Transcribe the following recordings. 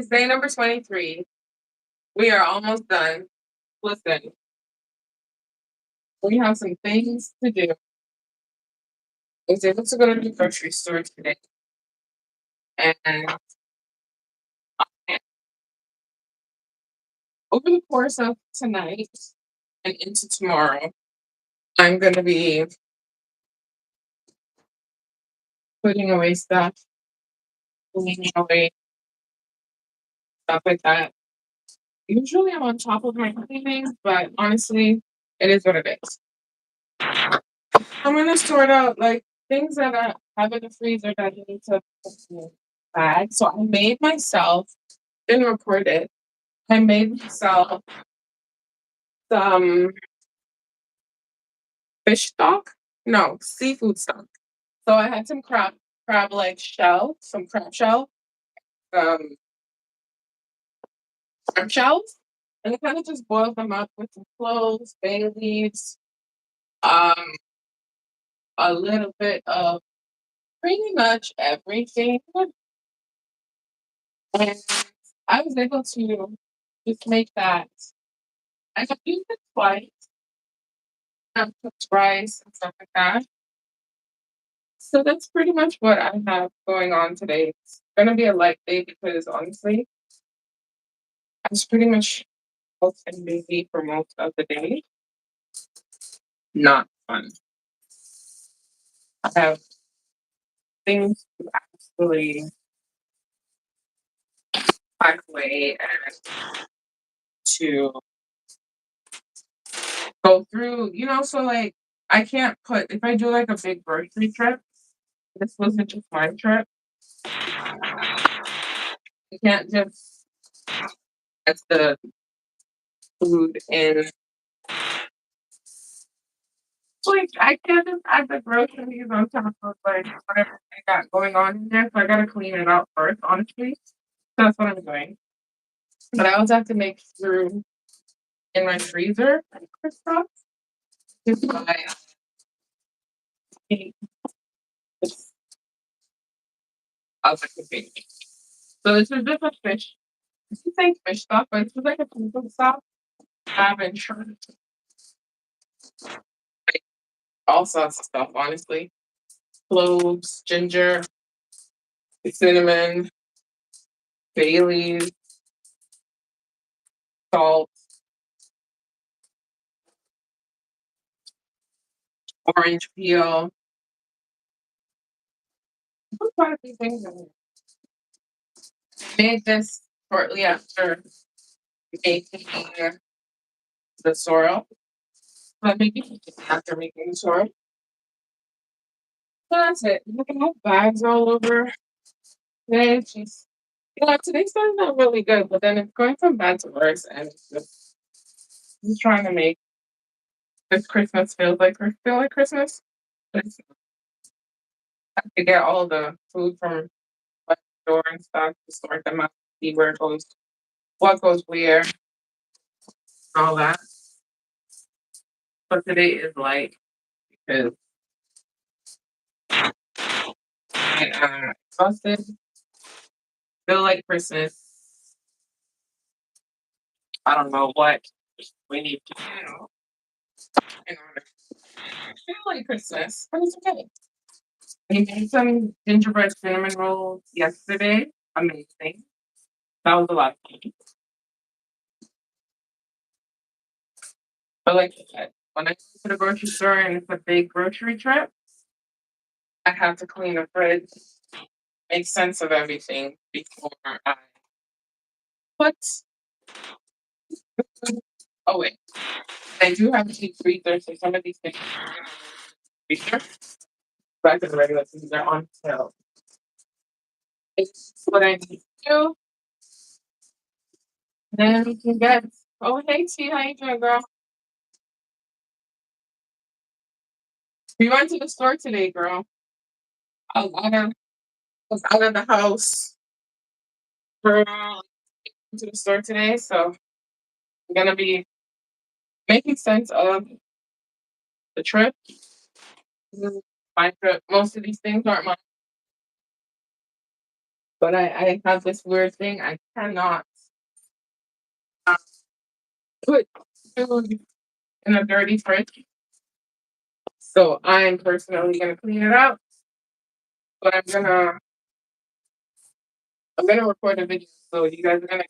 It's day number 23. We are almost done. Listen, we have some things to do. I was able to go to the grocery store today, and over the course of tonight and into tomorrow, I'm going to be putting away stuff, cleaning away stuff like that. Usually I'm on top of my cleaning, but honestly, it is what it is. I'm going to sort out like things that I have in the freezer that I need to put in a bag. So I made myself, didn't record it. I made myself some fish stock. No, seafood stock. So I had some crab leg shell, some crab shell, um, crab shells, and I kind of just boiled them up with some cloves, bay leaves, um, a little bit of pretty much everything, and I was able to just make that. I have used it twice. I've cooked rice and stuff like that. So that's pretty much what I have going on today. It's gonna be a light day because honestly, I was pretty much both and busy for most of the day. Not fun. I have things to actually pack away and to go through, so like I can't put if I do like a big grocery trip, this wasn't just my trip. I can't just get the food in. Like I can't just add the groceries on top of like whatever I got going on in there. So I gotta clean it out first, honestly. So that's what I'm doing. But I also have to make room in my freezer for stuff. Just why I hate this other cooking. So this is just a fish. This is like fish stuff, but this is like a seafood stuff. I've been trying like all sorts of stuff, honestly. Cloves, ginger, cinnamon, bay leaves, salt, orange peel. I put quite a few things in it. Made this shortly after making the sorrel. But maybe after making the sorrel. So that's it. Look at my bags all over. Today it's just today's starting out really good, but then it's going from bad to worse and it's just trying to make this Christmas feel like Christmas. But it's to get all the food from the store and stuff to sort them out, see where it goes, what goes where, all that. But today is light because I am exhausted. Feel like Christmas. I don't know what we need to do in order to feel like Christmas, but it's okay. We made some gingerbread cinnamon rolls yesterday. Amazing. That was a lot of fun. But like I said, when I go to the grocery store and it's a big grocery trip, I have to clean the fridge, make sense of everything before I put away. I do have a deep freezer, so some of these things are in the freezer. Back to the regular freezer on sale. It's what I need to do. Then we can get. Oh, hey T, how you doing, girl? We went to the store today, girl. I was out of, I was out of the house for to the store today, so I'm gonna be making sense of the trip. This is my trip. Most of these things aren't mine. But I have this weird thing. I cannot uh, put food in a dirty fridge. So I'm personally gonna clean it out. But I'm gonna record a video so you guys are gonna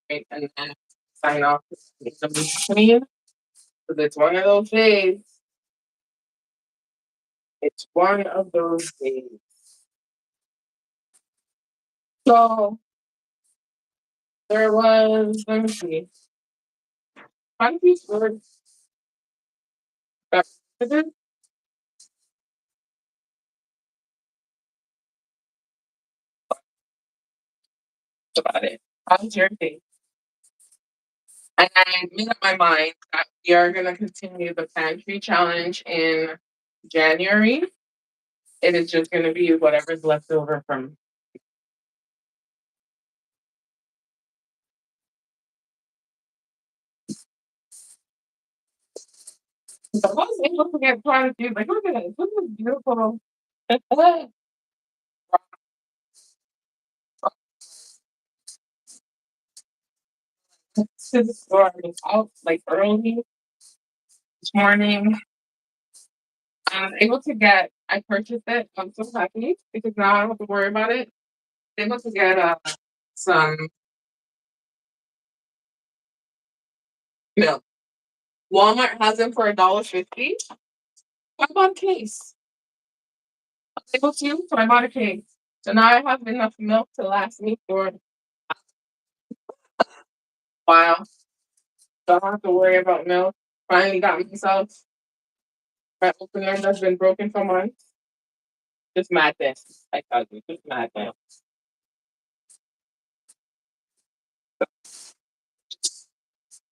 wait and then sign off the clean. Because it's one of those days. It's one of those days. So there was, let me see, quite a few stores that visited about it. How's your day? And I made up my mind that we are going to continue the pantry challenge in January. It is just going to be whatever's left over from. So I was able to get quite a few. Like, look at this. Look at this beautiful. To the store. I was out like early this morning. I was able to get, I purchased it. I'm so happy because now I don't have to worry about it. I was able to get some milk. Walmart has them for $1.50. I bought a case. I was able to, so I bought a case. So now I have enough milk to last me for a while. So I don't have to worry about milk. Finally got myself my opener that's been broken for months. Just madness. I tell you, just madness.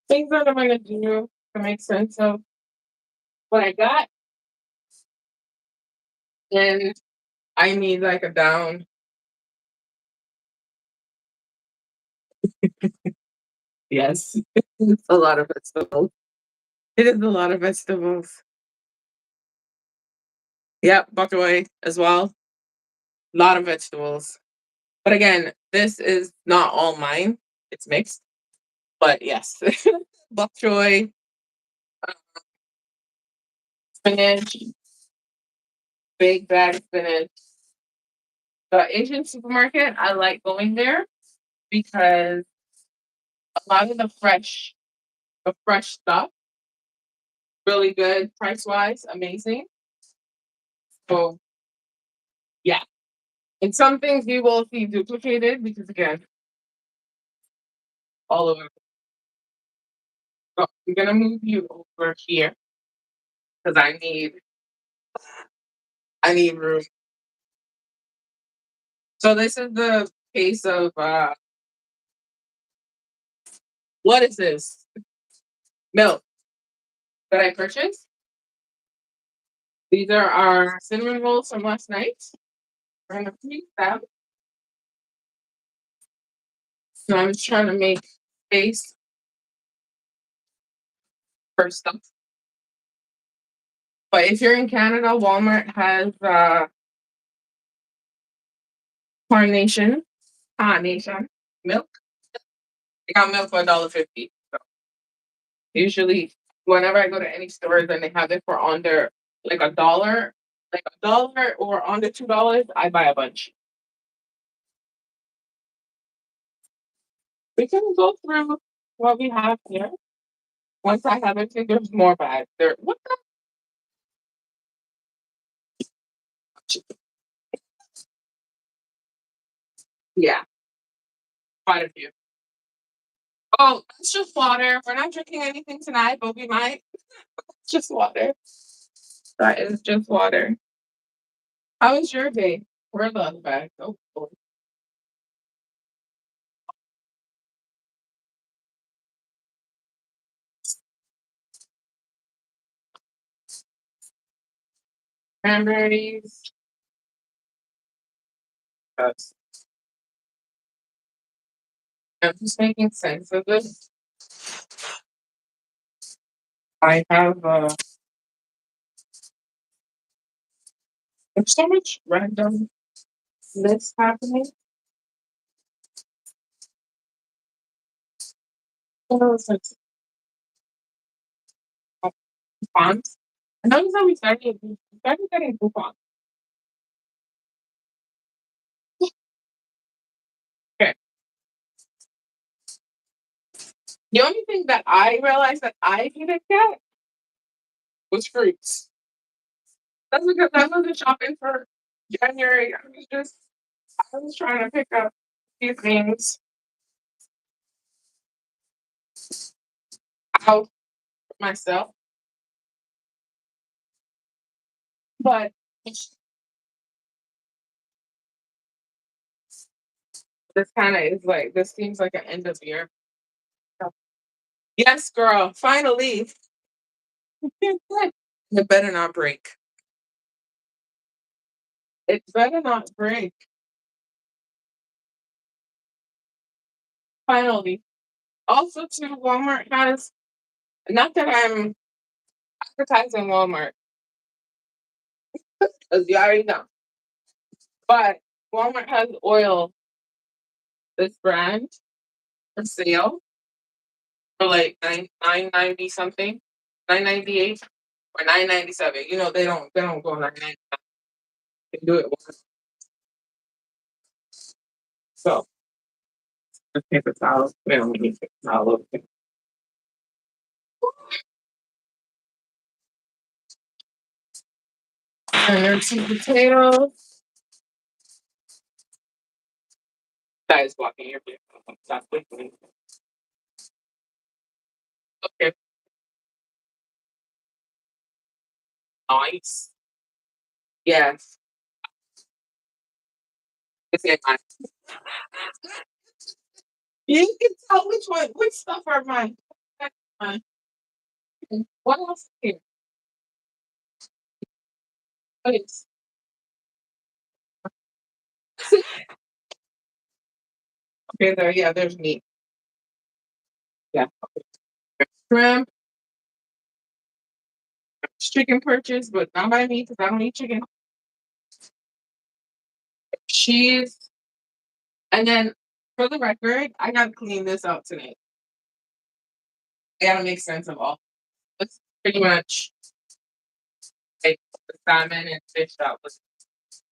Things that I'm gonna do to make sense of what I got, and I need like a down. Yes, it's a lot of vegetables. It is a lot of vegetables. Yep, bok choy as well. A lot of vegetables. But again, this is not all mine. It's mixed. But yes, bok choy, spinach, big bag of spinach. The Asian supermarket, I like going there because a lot of the fresh stuff, really good price wise, amazing. So yeah, and some things you will see duplicated because again, all over. So I'm gonna move you over here because I need room. So this is the case of what is this? Milk that I purchased. These are our cinnamon rolls from last night. We're gonna freeze them. So I'm just trying to make space for stuff. But if you're in Canada, Walmart has carnation milk. They got milk for $1.50. So usually, whenever I go to any stores and they have it for under like a dollar or under $2, I buy a bunch. We can go through what we have here. Once I have it, there's more bags. There, what the? Yeah, quite a few. Oh, it's just water. We're not drinking anything tonight, but we might. It's just water. That is just water. How was your day? Where are the other bags? Oh, Lord. Cranberries. Yes. I'm just making sense of this. I have there's so much random list happening. What else is coupons? I noticed that we started getting coupons. Okay. The only thing that I realized that I didn't get was fruits. That's because I wasn't shopping for January. I was trying to pick up a few things out for myself. But this seems like an end of year. Yes, girl, finally. It better not break. It better not break. Finally. Also, too, Walmart has, not that I'm advertising Walmart, because you already know, but Walmart has oil, this brand, for sale for like nine ninety something, 9.98 or 9.97. You know they don't go 9.99. They do it once. So the paper towels, we don't need paper towels. And then some potatoes. That is blocking your view. Stop clicking. Okay, nice. Yes, it's in mine. You can tell which stuff are mine. That's mine. What else is here? Please. Okay, there's meat. Yeah. Shrimp, chicken purchase, but not by me because I don't eat chicken. Cheese. And then for the record, I gotta clean this out tonight. I gotta make sense of all. It's pretty much like the salmon and fish that was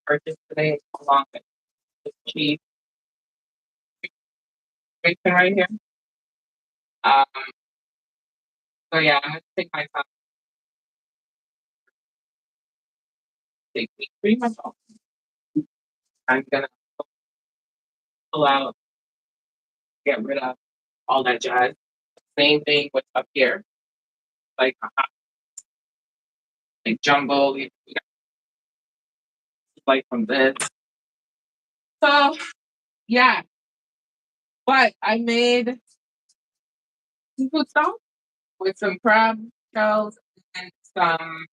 purchased today along with the cheese bacon right here. Um, so yeah, I'm gonna take my time. Take me pretty much all. I'm gonna pull out, get rid of all that jazz. Same thing with up here, like like jumbo, we got like from this. So yeah, but I made seafood sauce with some crab shells and some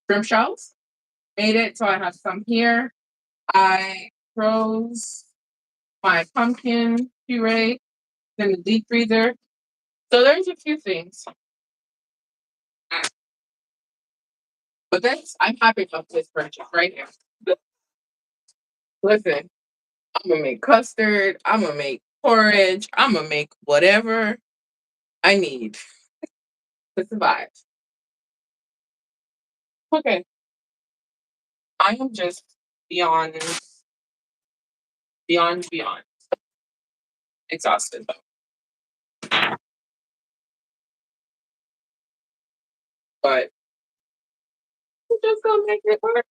shrimp shells. Made it so I have some here. I froze my pumpkin puree in the deep freezer. So there's a few things. But I'm happy about this purchase right here. Listen, I'm gonna make custard, I'm gonna make porridge, I'm gonna make whatever I need to survive. Okay. I am just beyond beyond exhausted though. But we're just gonna make it work.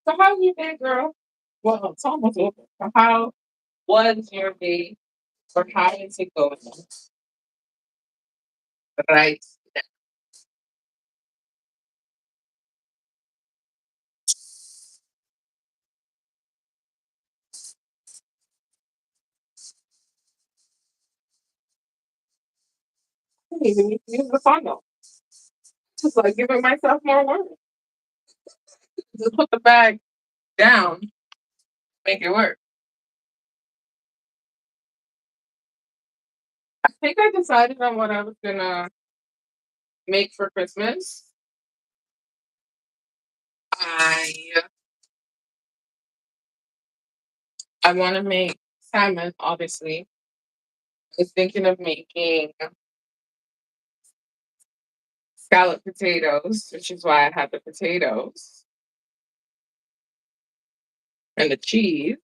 So how you been, girl? Well, it's almost over. So how was your day or how is it going? Right. I didn't even need to use the funnel. Just like giving myself more work. Just put the bag down, make it work. I think I decided on what I was gonna make for Christmas. I I want to make salmon, obviously. was thinking of making scalloped potatoes, which is why I had the potatoes and the cheese.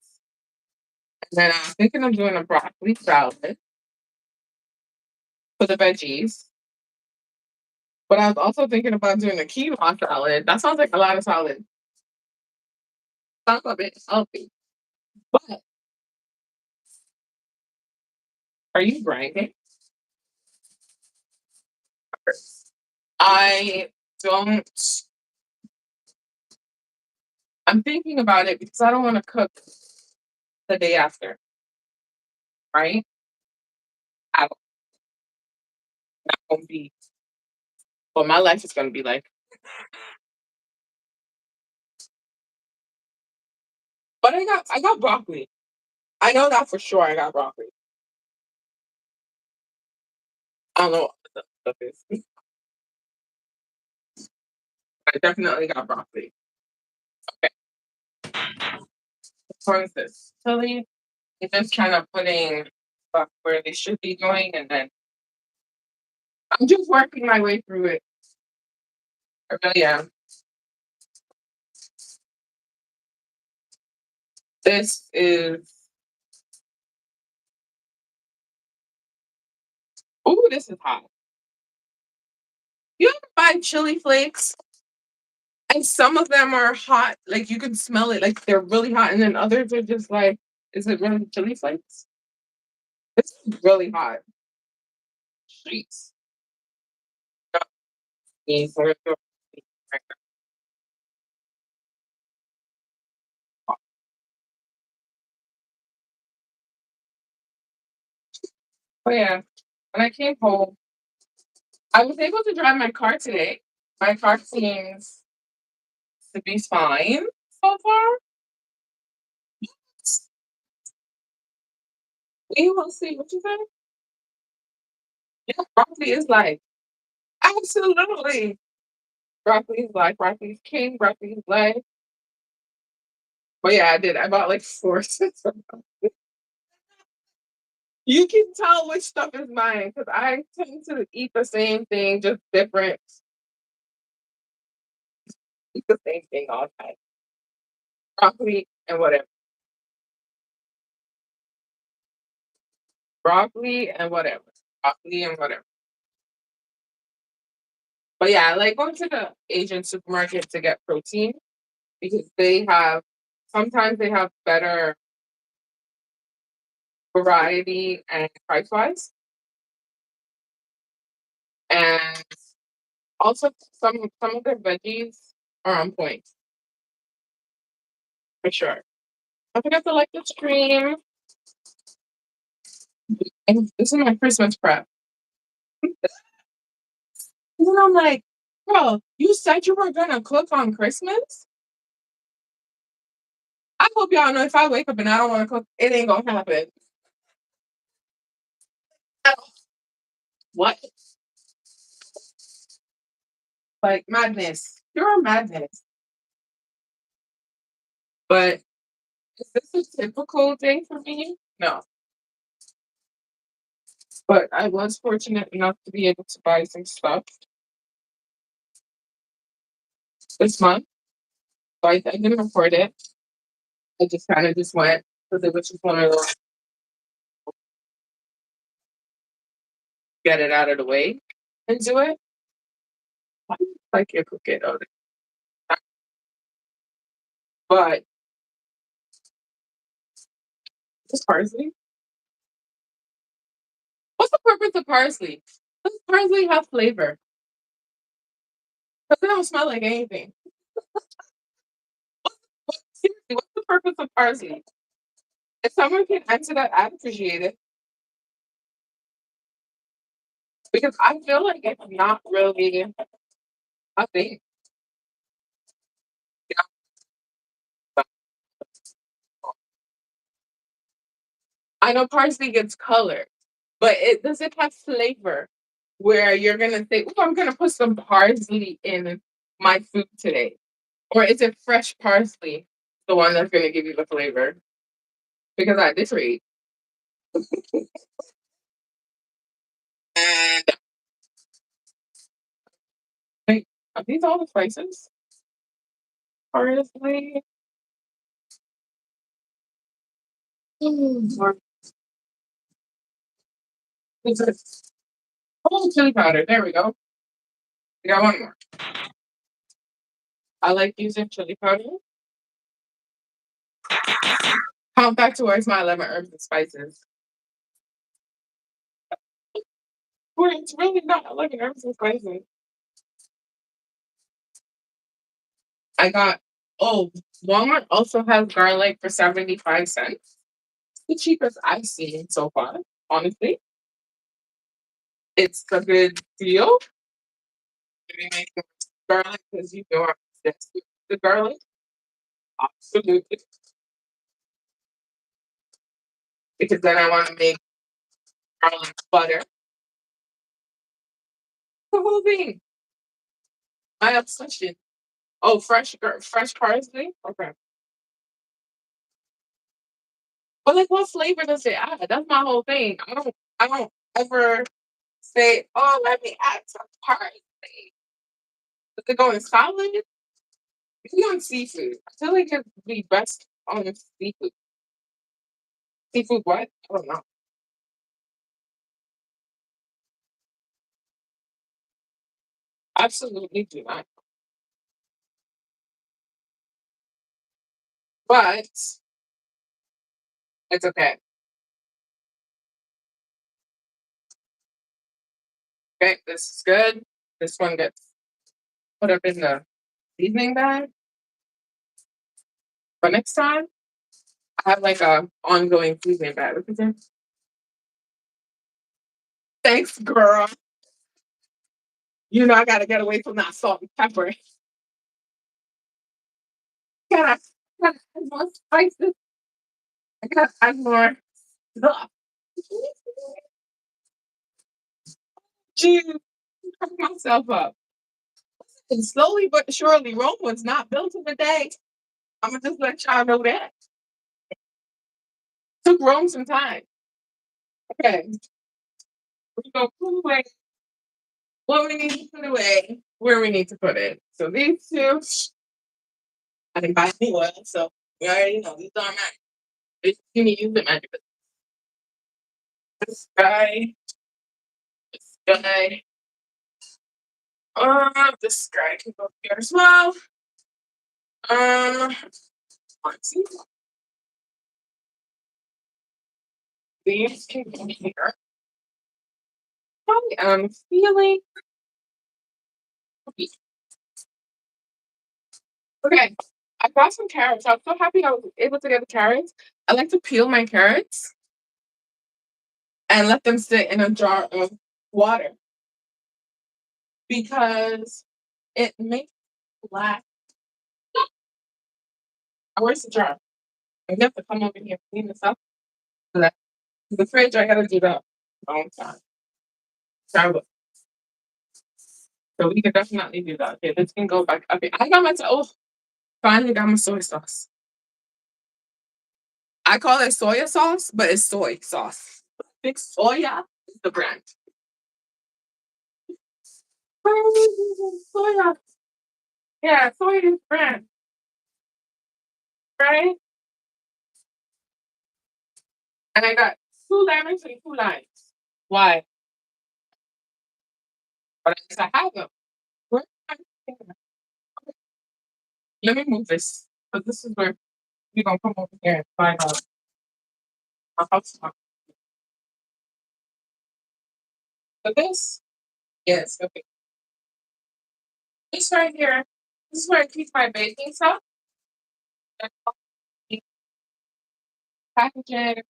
And then I was thinking of doing a broccoli salad for the veggies. But I was also thinking about doing a quinoa salad. That sounds like a lot of salad. Sounds a bit healthy. But are you grinding? I don't. I'm thinking about it because I don't want to cook the day after, right? I won't be. Well, my life is going to be like. But I got broccoli. I know that for sure. I got broccoli. I don't know what the stuff is. I definitely got broccoli. Okay. As far as this chili, it's just kind of putting stuff where they should be going, and then I'm just working my way through it. I really am. This is. Ooh, this is hot. You ever buy chili flakes? And some of them are hot, like you can smell it, like they're really hot, and then others are just like, is it really chili flakes? It's really hot. Jeez. Yeah, so it's really hot. But yeah, when I came home, I was able to drive my car today. My car seems to be fine so far. We will see. What you say? Yeah, broccoli is life. Absolutely. Broccoli is life. Broccoli is king. Broccoli is life. But yeah, I did. I bought like four. You can tell which stuff is mine because I tend to eat the same thing, just different. Eat the same thing all the time. Broccoli and whatever. Broccoli and whatever. Broccoli and whatever. But yeah, I like going to the Asian supermarket to get protein because they have sometimes they have better variety and price wise. And also some of their veggies are on point for sure. I forgot to like the stream. And this is my Christmas prep. And then I'm like, bro, you said you were gonna cook on Christmas? I hope y'all know if I wake up and I don't wanna cook, it ain't gonna happen. What? Like madness. Pure madness. But is this a typical day for me? No. But I was fortunate enough to be able to buy some stuff this month. So I didn't record it. I just kind of just went because it was just one of those get it out of the way and do it. I like your cooking though. But just parsley. What's the purpose of parsley? Does parsley have flavor? Because it don't smell like anything. Seriously, what's the purpose of parsley? If someone can answer that, I'd appreciate it. Because I feel like it's not really a thing. You know? I know parsley gets color, but it does it have flavor where you're gonna say, "Oh, I'm gonna put some parsley in my food today," or is it fresh parsley the one that's gonna give you the flavor? Because at this rate, And wait, are these all the spices? Parsley. Or is it oh, chili powder? There we go. We got one more. I like using chili powder. Count back towards my 11 herbs and spices. Where it's really not 11 herbs and spices. I got, oh, Walmart also has garlic for 75 cents. The cheapest I've seen so far, honestly. It's a good deal. Maybe make the garlic because you know I'm obsessed with the garlic. Absolutely. Because then I want to make garlic butter. The whole thing. My obsession. Oh, fresh parsley? Okay. But like what flavor does it add? That's my whole thing. I don't ever say, oh, let me add some parsley. Does it go in salad? If you on seafood, I feel like it'd be best on seafood. Seafood what? I don't know. Absolutely do not. But it's okay. Okay, this is good. This one gets put up in the seasoning bag. But next time, I have like a ongoing seasoning bag. Look at this. Thanks, girl. You know I gotta get away from that salt and pepper. Gotta add more spices. I gotta add more stuff. Jeez, crack myself up. And slowly but surely, Rome was not built in a day. I'm gonna just let y'all know that. Took Rome some time. Okay, we gonna put away what we need to put away, where we need to put it. So these two, I didn't buy any oil, so we already know these are mine. You need to use the magic. This guy, this guy, this guy can go here as well. Let's see. These can go here. I am feeling okay. I got some carrots. I'm so happy I was able to get the carrots. I like to peel my carrots and let them sit in a jar of water because it makes black. Where's the jar? I have to come over here and clean this up. The fridge, I gotta do that long time. So so we can definitely do that. Okay, this can go back. Okay, I got my oh, finally got my soy sauce. I call it soya sauce, but it's soy sauce. Big soya is the brand. Soya. Yeah, soy is brand, right? And I got 2 lemons and 2 limes. Why? But at least I have them. Where am I taking them? Let me move this. Because this is where we're gonna come over here and find out our house. So this, yes, okay. This right here, this is where I keep my baking stuff. Packaging,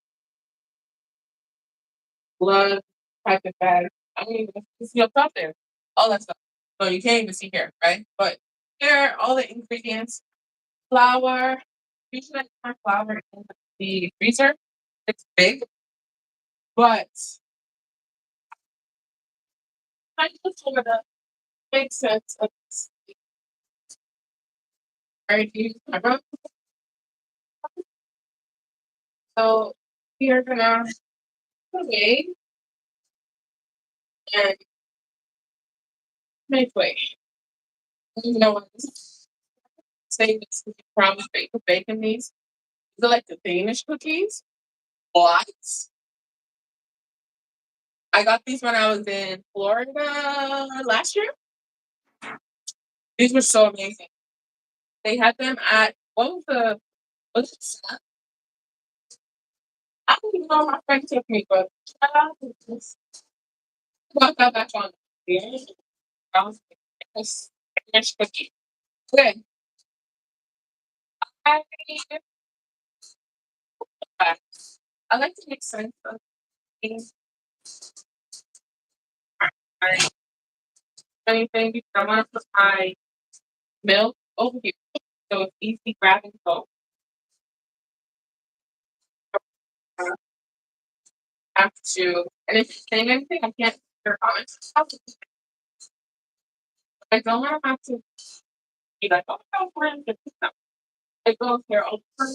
blood, packet bag. I don't even see up top there. All that stuff. So you can't even see here, right? But here are all the ingredients. Flour. Usually I put flour in the freezer. It's big, but I just over the makes sense of this. Right? So we are gonna put away And make wait. You know what? Say this cookie promise baking these. They're like the Danish cookies. What? I got these when I was in Florida last year. These were so amazing. They had them at what was the what's it? I don't even know my friend took me, but got that back on. Yeah, I was like, yes, Danish cookie. Okay, I I like to make sense of things. Anything because I want to put my milk over here so it's easy grabbing both. I have to, and if you're saying anything, I can't hear comments. I don't want to have to be like, oh, no, we're in the system. It goes here all the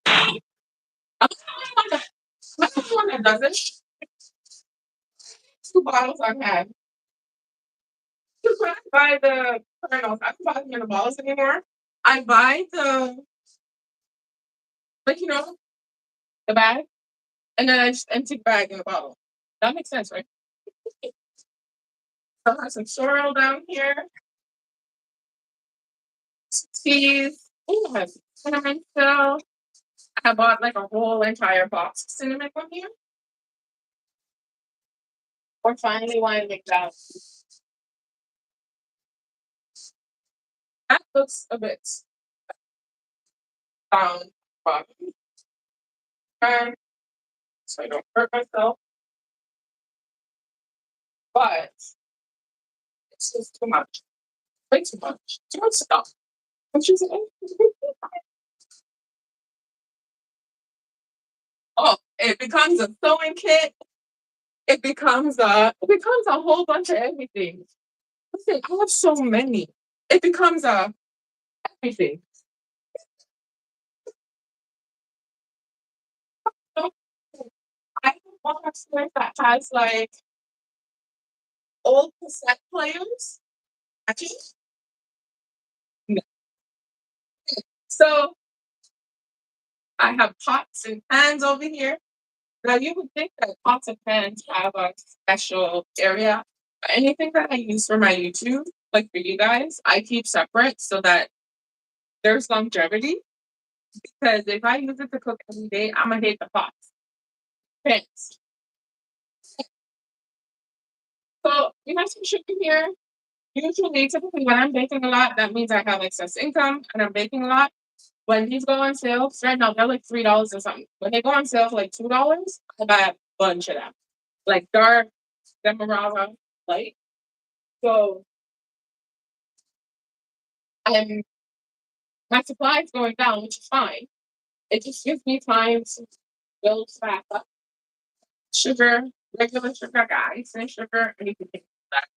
time. I'm the one that does it. Two bottles I've had. Because when I buy the kernels, I don't buy them in the bottles anymore. I buy the, like, the bag, and then I just empty the bag in the bottle. That makes sense, right? So I have some sorrel down here, some cheese. Ooh, I have some cinnamon still. I bought like a whole entire box of cinnamon from here. Or finally want to make that. That looks a bit down bottom. And so I don't hurt myself. But it's just too much. Way too much. Too much stuff. What you say? Oh, it becomes a sewing kit. It becomes a whole bunch of everything. Listen, I have so many. It becomes a everything. So I have one upstairs that has like old cassette players. Actually, no. So I have pots and pans over here. Now you would think that pots and pans have a special area. Anything that I use for my YouTube, like for you guys, I keep separate so that there's longevity. Because if I use it to cook every day, I'm gonna hate the pots. Pans. So we have some sugar here. Usually, typically when I'm baking a lot, that means I have excess income and I'm baking a lot. When these go on sale, right now they're like $3 or something. When they go on sale for like $2, I buy a bunch of them. Like dark, demerara, light. So I'm my supply is going down, which is fine. It just gives me time to build back up. Sugar, regular sugar, guys, and sugar, and you can take that.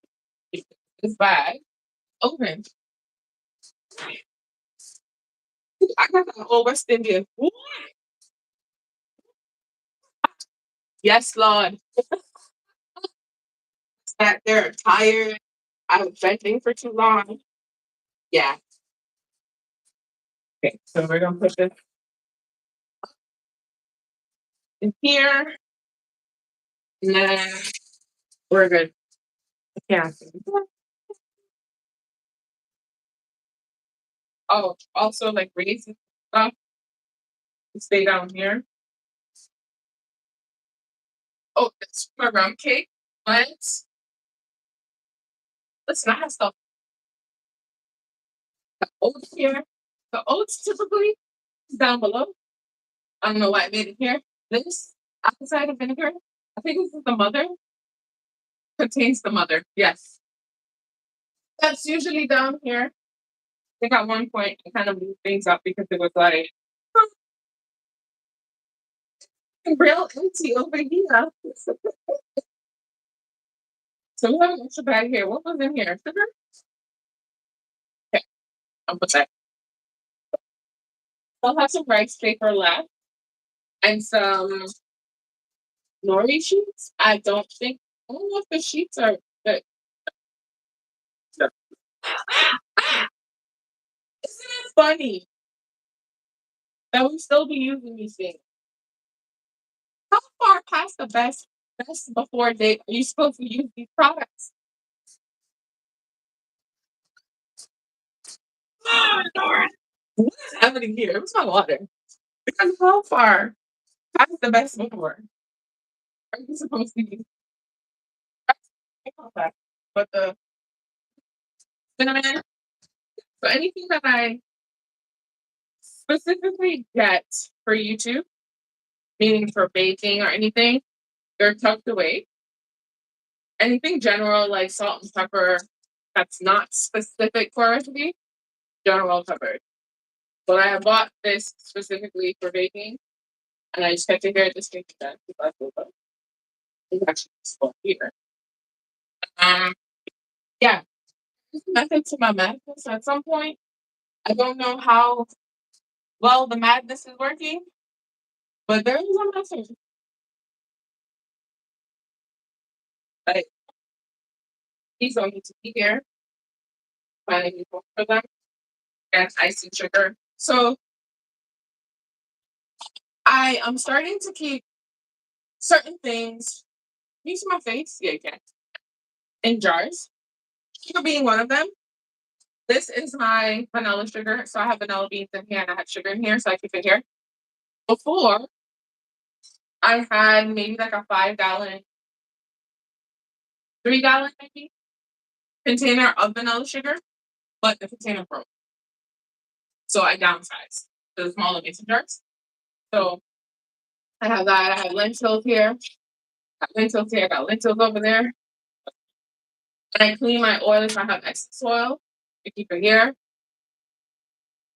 This bag open. I got that whole West Indian. Ooh, yes, Lord. That they're tired. I was venting for too long. Yeah. Okay, so we're gonna put this in here, and then we're good. Yeah. Oh, also like raisins stuff stay down here. Oh, it's my rum cake. Let's listen. I have stuff oats here. The oats typically is down below. I don't know why I made it here. This apple cider vinegar. I think this is the mother. Contains the mother. Yes, that's usually down here. I think at one point I kind of moved things up because it was like real empty over here. So we have an extra bag here. What was in here? Sugar? Okay, I'll put that. I'll have some rice paper left and some nori sheets. I don't think. I don't know if the sheets are good. Isn't it funny that we still be using these things? How far past the best before date are you supposed to use these products? Oh, Lord. What is happening here? What's my water? Because how far past the best before are you supposed to use? But the cinnamon, so anything that I specifically get for YouTube, meaning for baking or anything, they're tucked away. Anything general like salt and pepper that's not specific for a recipe, general covered. But I have bought this specifically for baking, and I just kept it here just in case that it's actually useful here. Um, yeah, method to my madness. At some point, I don't know how well the madness is working, but there is a method. Like these don't need to be here. Finding people for them and icing sugar. So I am starting to keep certain things. Can you see my face? Yeah, you can. In jars. Sugar being one of them. This is my vanilla sugar. So I have vanilla beans in here and I have sugar in here, so I keep it here. Before, I had maybe like a 5 gallon, 3 gallon maybe container of vanilla sugar, but the container broke. So I downsized to the smaller mason jars. So I have that. I have lentils here. I got lentils here. I got lentils over there. And I clean my oil if I have excess oil. I keep it here.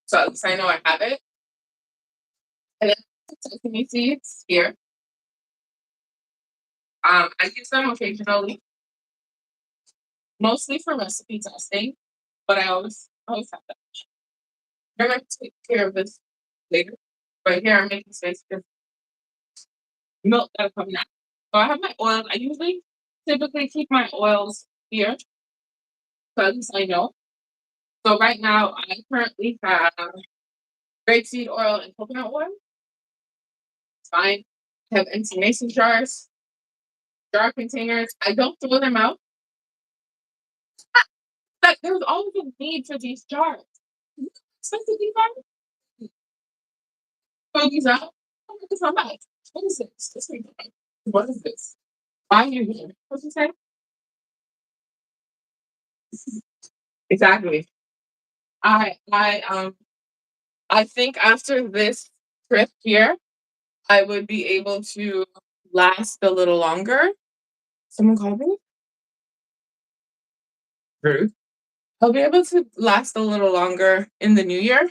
So at least I know I have it. And then sesame seeds here. I use them occasionally, mostly for recipe testing, but I always have them. I'm gonna take care of this later. But here I'm making space because milk gotta come now. So I have my oils. I usually typically keep my oils here, so at least I know. So right now I currently have grapeseed oil and coconut oil. It's fine. I have empty mason jars, jar containers. I don't throw them out. But there's always a need for these jars. Is it expensive these jars? Throw these out. Oh, look at how much. What is this? What is this? Why are you here? What's you say? Exactly. I think after this trip here, I would be able to last a little longer. Someone called me? Rude. I'll be able to last a little longer in the new year,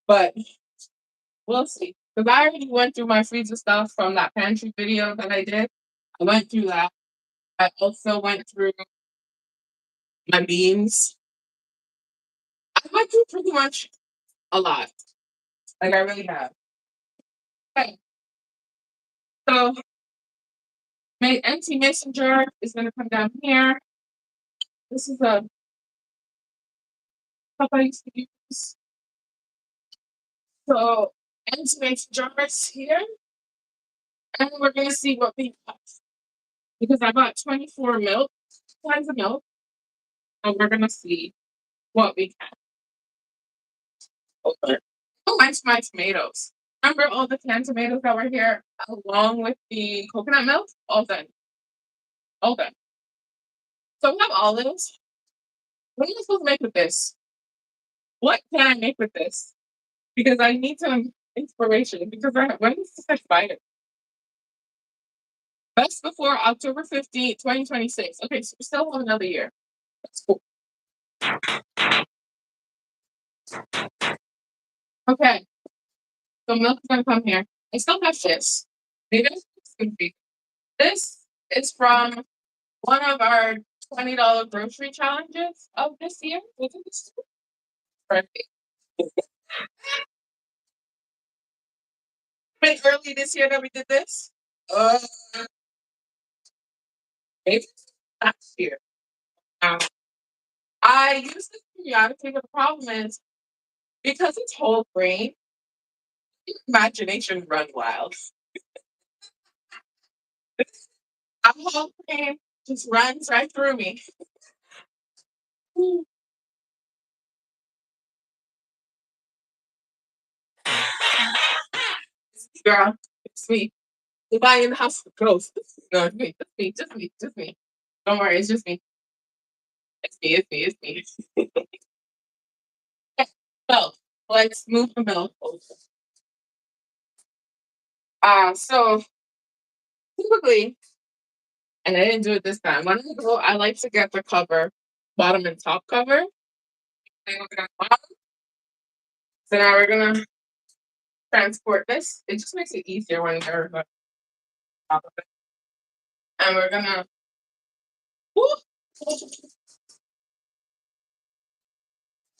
but we'll see. Because I already went through my freezer stuff from that pantry video that I did. I went through that. I also went through my beans. I went through pretty much a lot. Like I really have. Okay. So my empty mason jar is gonna come down here. This is a cup I used to use. So empty mason jars here. And we're gonna see what we have. Because I bought 24 milk, tons of milk, and we're gonna see what we can. Okay. Oh, my tomatoes. Remember all the canned tomatoes that were here along with the coconut milk? All done. All done. So we have olives. What am I supposed to make with this? What can I make with this? Because I need some inspiration. Because when is this expired? Best before October 15th, 2026. Okay, so we still have another year. That's cool. Okay, so milk is gonna come here. I still have this. Maybe it's gonna be. This is from one of our $20 grocery challenges of this year. Was it this year? Perfect. Been early this year that we did this. Uh, maybe last year. Um, I use this periodically, but the problem is because it's whole grain, imagination run wild. A whole grain just runs right through me. Girl, it's me. If I in the house with ghosts. No, it's me. It's me. Just me. Just me. Don't worry, it's just me. It's me. It's me. It's me. So let's move the milk over. So typically, and I didn't do it this time. When I go, I like to get the cover, bottom and top cover. Then we're gonna So now we're gonna transport this. It just makes it easier when you're on top of it. And we're gonna woo,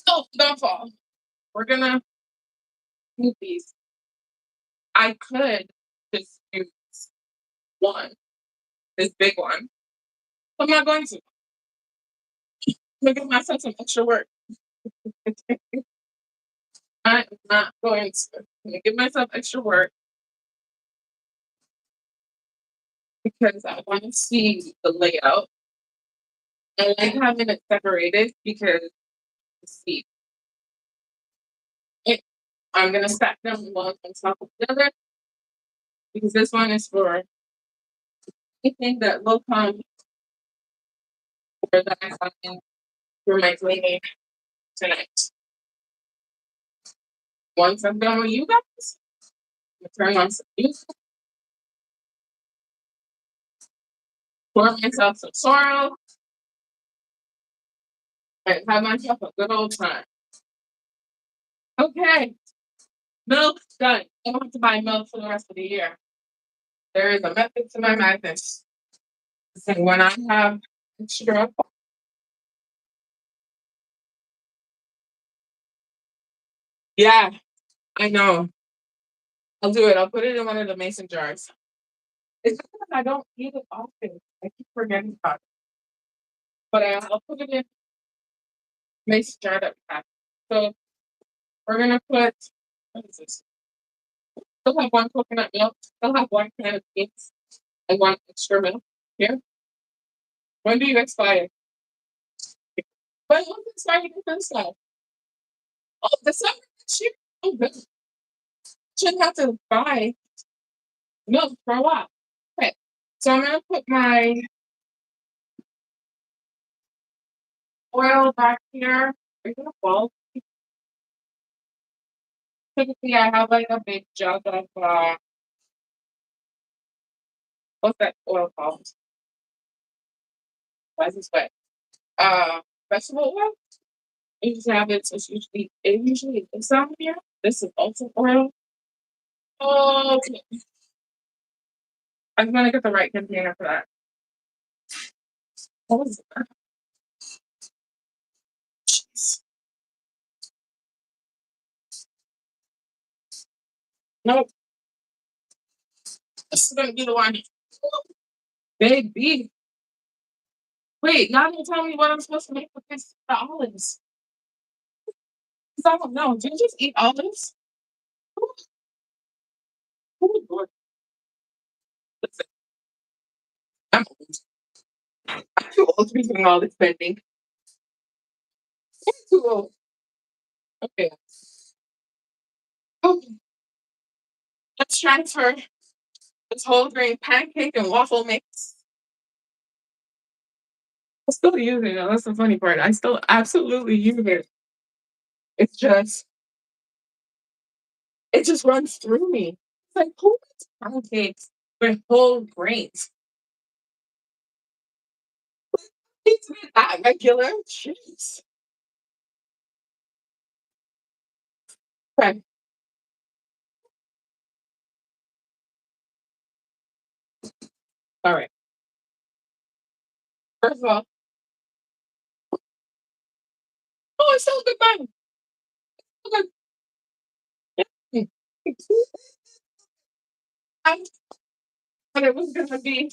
oh, don't fall. We're gonna move these. I could just use one, this big one. I'm not going to. I'm gonna give myself some extra work. I'm not going to. I'm gonna give myself extra work because I want to see the layout. I like having it separated because see it. I'm gonna stack them one on top of the other because this one is for anything that will come or that I have in for my cleaning tonight. Once I'm done with you guys, I'm gonna turn on some music, pour myself some sorrel, and have myself a good old time. Okay, milk done. I don't have to buy milk for the rest of the year. There is a method to my madness. So when I have extra, yeah, I know. I'll do it. I'll put it in one of the mason jars. It's because I don't eat it often. I keep forgetting about it. But I'll put it in mason jar that we have. So we're gonna put what is this? Still have one coconut milk, still have one can of beans, and one extra milk here. When do you expire? When was it expiring the first time? Oh, December next year. Oh, good. Shouldn't have to buy milk for a while. Okay. So I'm gonna put my oil back here. Are you gonna fall? Typically, I have like a big jug of what's that oil called? Why is this wet? Uh, vegetable oil. I usually have it. So it usually is down here. This is also oil. Oh, okay. I'm gonna get the right container for that. What was it? Jeez. Nope. This is gonna be the one. Baby. Wait, y'all didn't tell me what I'm supposed to make with this the olives. Because I don't know. Do you just eat olives? Oh, Lord. Listen, I'm old. I'm too old to be doing all this bending. I'm too old. Okay. Okay. Let's transfer this whole grain pancake and waffle mix. I still use it. That's the funny part. I still absolutely use it. It's just, it just runs through me. It's like, who makes pancakes with whole grains? It's not that regular. Jeez. Okay. All right. First of all, oh, it's so good fun. So good. thought it was gonna be.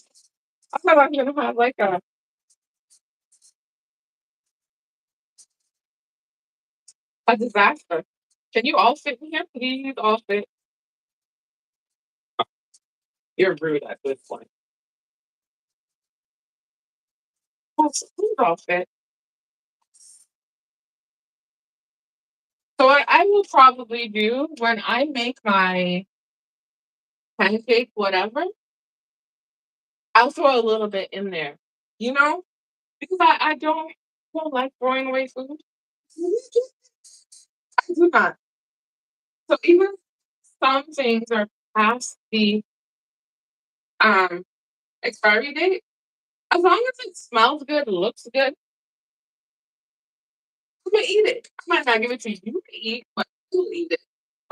I thought I was gonna have like a disaster. Can you all fit in here? Please all fit. You're rude at this point. Yes, please all fit. So what I will probably do when I make my pancake, whatever, I'll throw a little bit in there. You know, because I don't like throwing away food. I do not. So even some things are past the um expiry date. As long as it smells good, looks good, I'm gonna eat it. I might not give it to you to eat, but you'll eat it.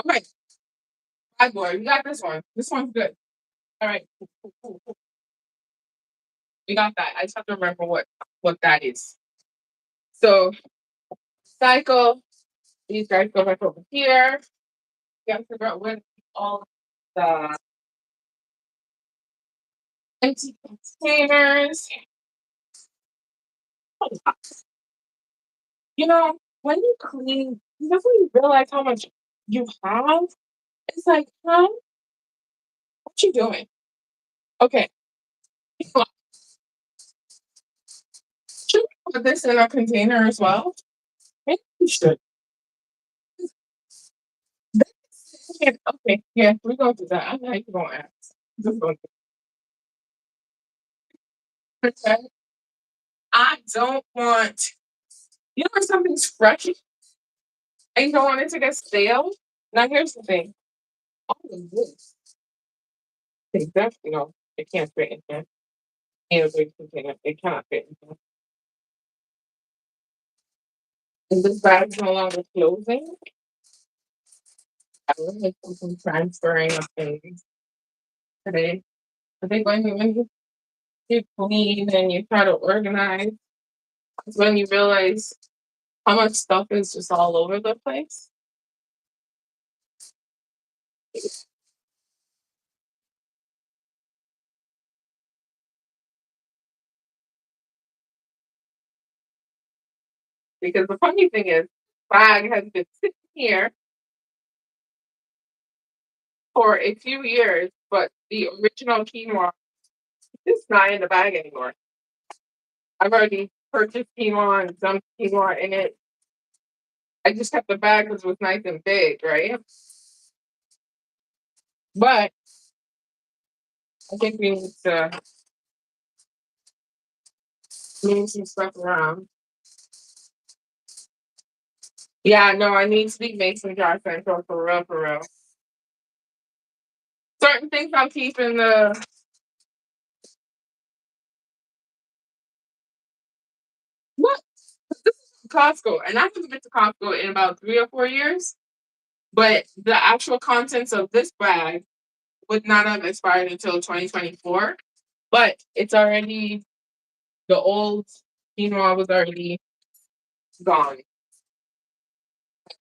Okay, bye boy, we got this one. This one's good. All right, cool. We got that. I just have to remember what that is. So cycle. These guys go back over here. You gotta figure out when all the empty containers. You know, when you clean, that's when you realize how much you have. It's like, huh? What you doing? Okay. Should we put this in a container as well? Maybe we should. Okay, yeah, we're gonna do that. I know you're gonna ask. Just gonna do it. Okay. I don't want, you know, when something's fresh and you don't want it to get stale. Now, here's the thing. All of this, they definitely know it can't fit in here. In a big container, it cannot fit in here. And this bag's no longer closing. I will make some transferring of things today. I think when you clean and you try to organize, it's when you realize how much stuff is just all over the place. Because the funny thing is, bag has been sitting here for a few years, but the original quinoa is not in the bag anymore. I've already purchased quinoa and dumped quinoa in it. I just kept the bag because it was nice and big, right? But I think we need to move some stuff around. Yeah, no, I need to be mason jar central for real, for real. Certain things I'll keep in the what Costco, and I haven't been to Costco in about 3 or 4 years. But the actual contents of this bag would not have expired until 2024. But it's already the old quinoa was already gone.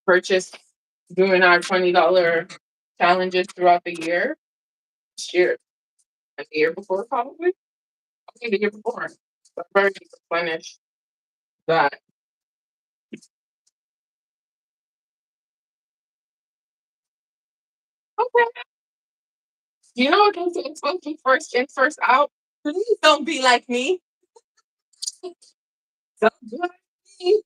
Purchased doing our $20 challenges throughout the year. This year, and the year before, probably. I think the year before. So I've already replenished that. Okay. You know what? It's supposed to be first in, first out. Please don't be like me. Don't be like me.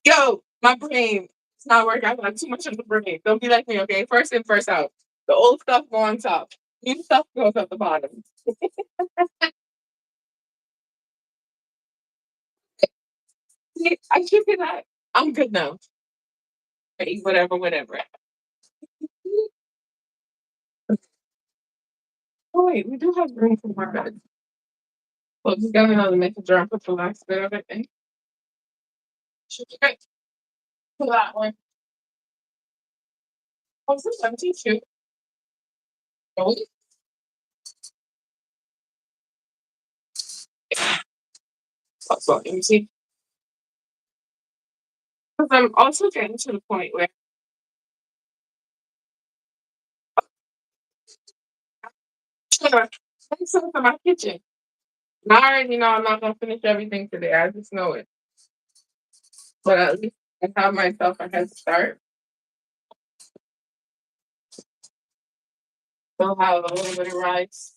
Yo, my brain. It's not working. I got too much in the brain. Don't be like me, okay? First in, first out. The old stuff go on top. New stuff goes at the bottom. See, I should be that. I'm good now. Hey, whatever, whatever. Oh wait, we do have room for more beds. Well, just got another messenger and put the last bit of it in. Should be great for that one. Oh, this is empty too. Oh, so empty. Because I'm also getting to the point where I'm trying to fix something in my kitchen. And I already know I'm not gonna finish everything today. I just know it. But at least I have myself a head start. Still have a little bit of rice.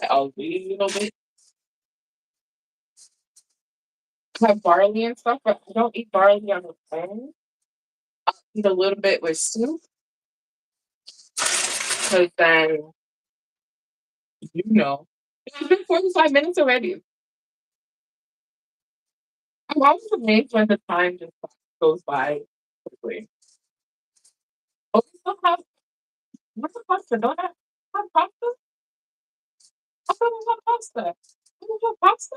I'll eat a little bit. I have barley and stuff, but I don't eat barley on its own. I'll eat a little bit with soup because then you know. It's been 45 minutes already. I'm always amazed when the time just goes by quickly. Oh, we still have what's the pasta? Don't I have pasta? I thought we had pasta. Do we have pasta?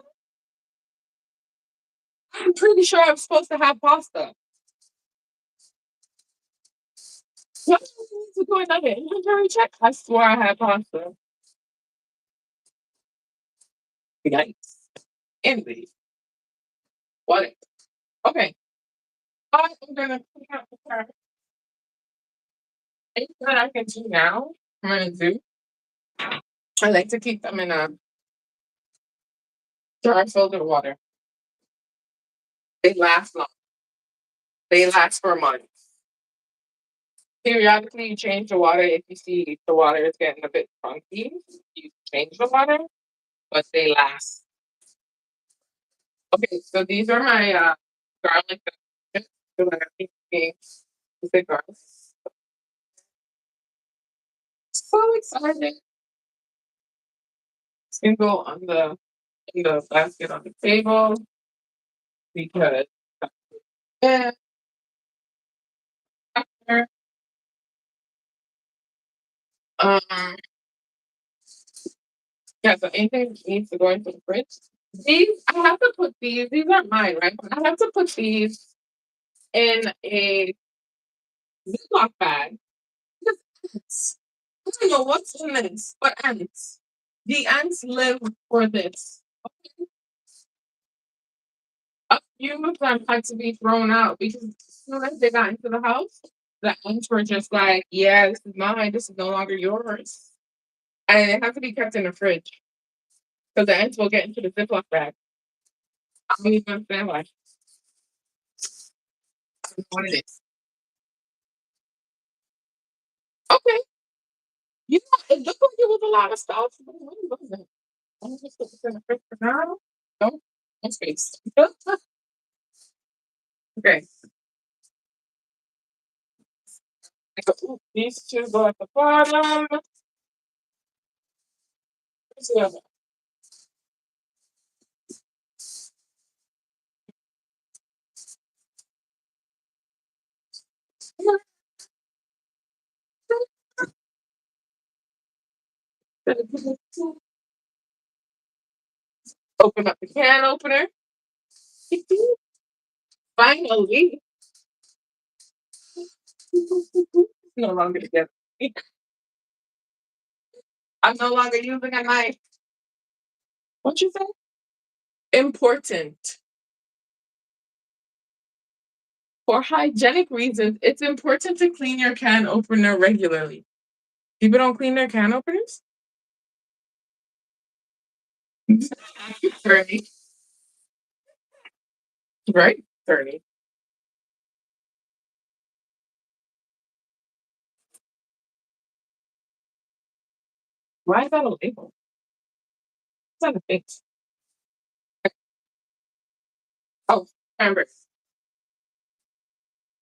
I'm pretty sure I'm supposed to have pasta. What do I need to do another inventory check? I swear I had pasta. Yikes. Anyway, what? Okay. I am gonna clean out the car. Anything that I can do now, I'm gonna do. I like to keep them in a jar filled with water. They last long. They last for a month. Periodically, you change the water if you see the water is getting a bit funky. You change the water, but they last. Okay, so these are my garlic. So I think the garlic. So excited. It's gonna go on the in the basket on the table because yeah, after, um yeah, so anything needs to go into the fridge. These I have to put these aren't mine, right? But I have to put these in a Ziploc bag. Because ants. I don't know what's in this, but ants. The ants live for this. A few of them had to be thrown out because as soon as they got into the house, the ants were just like, yeah, this is mine. This is no longer yours. And it has to be kept in the fridge because the ants will get into the Ziploc bag. I don't even understand why. I don't know what it is. Okay. You know, it looked like it was a lot of stuff, but it really wasn't. I'm just put this in the fridge for now. No, no space. Okay. So, these two go at the bottom. Where's the other one? Open up the can opener. Finally. No longer together. I'm no longer using a knife. What you say? Important. For hygienic reasons, it's important to clean your can opener regularly. People don't clean their can openers? Dirty. Right? Dirty. Why is that a label? It's not a fix. Oh, cranberry.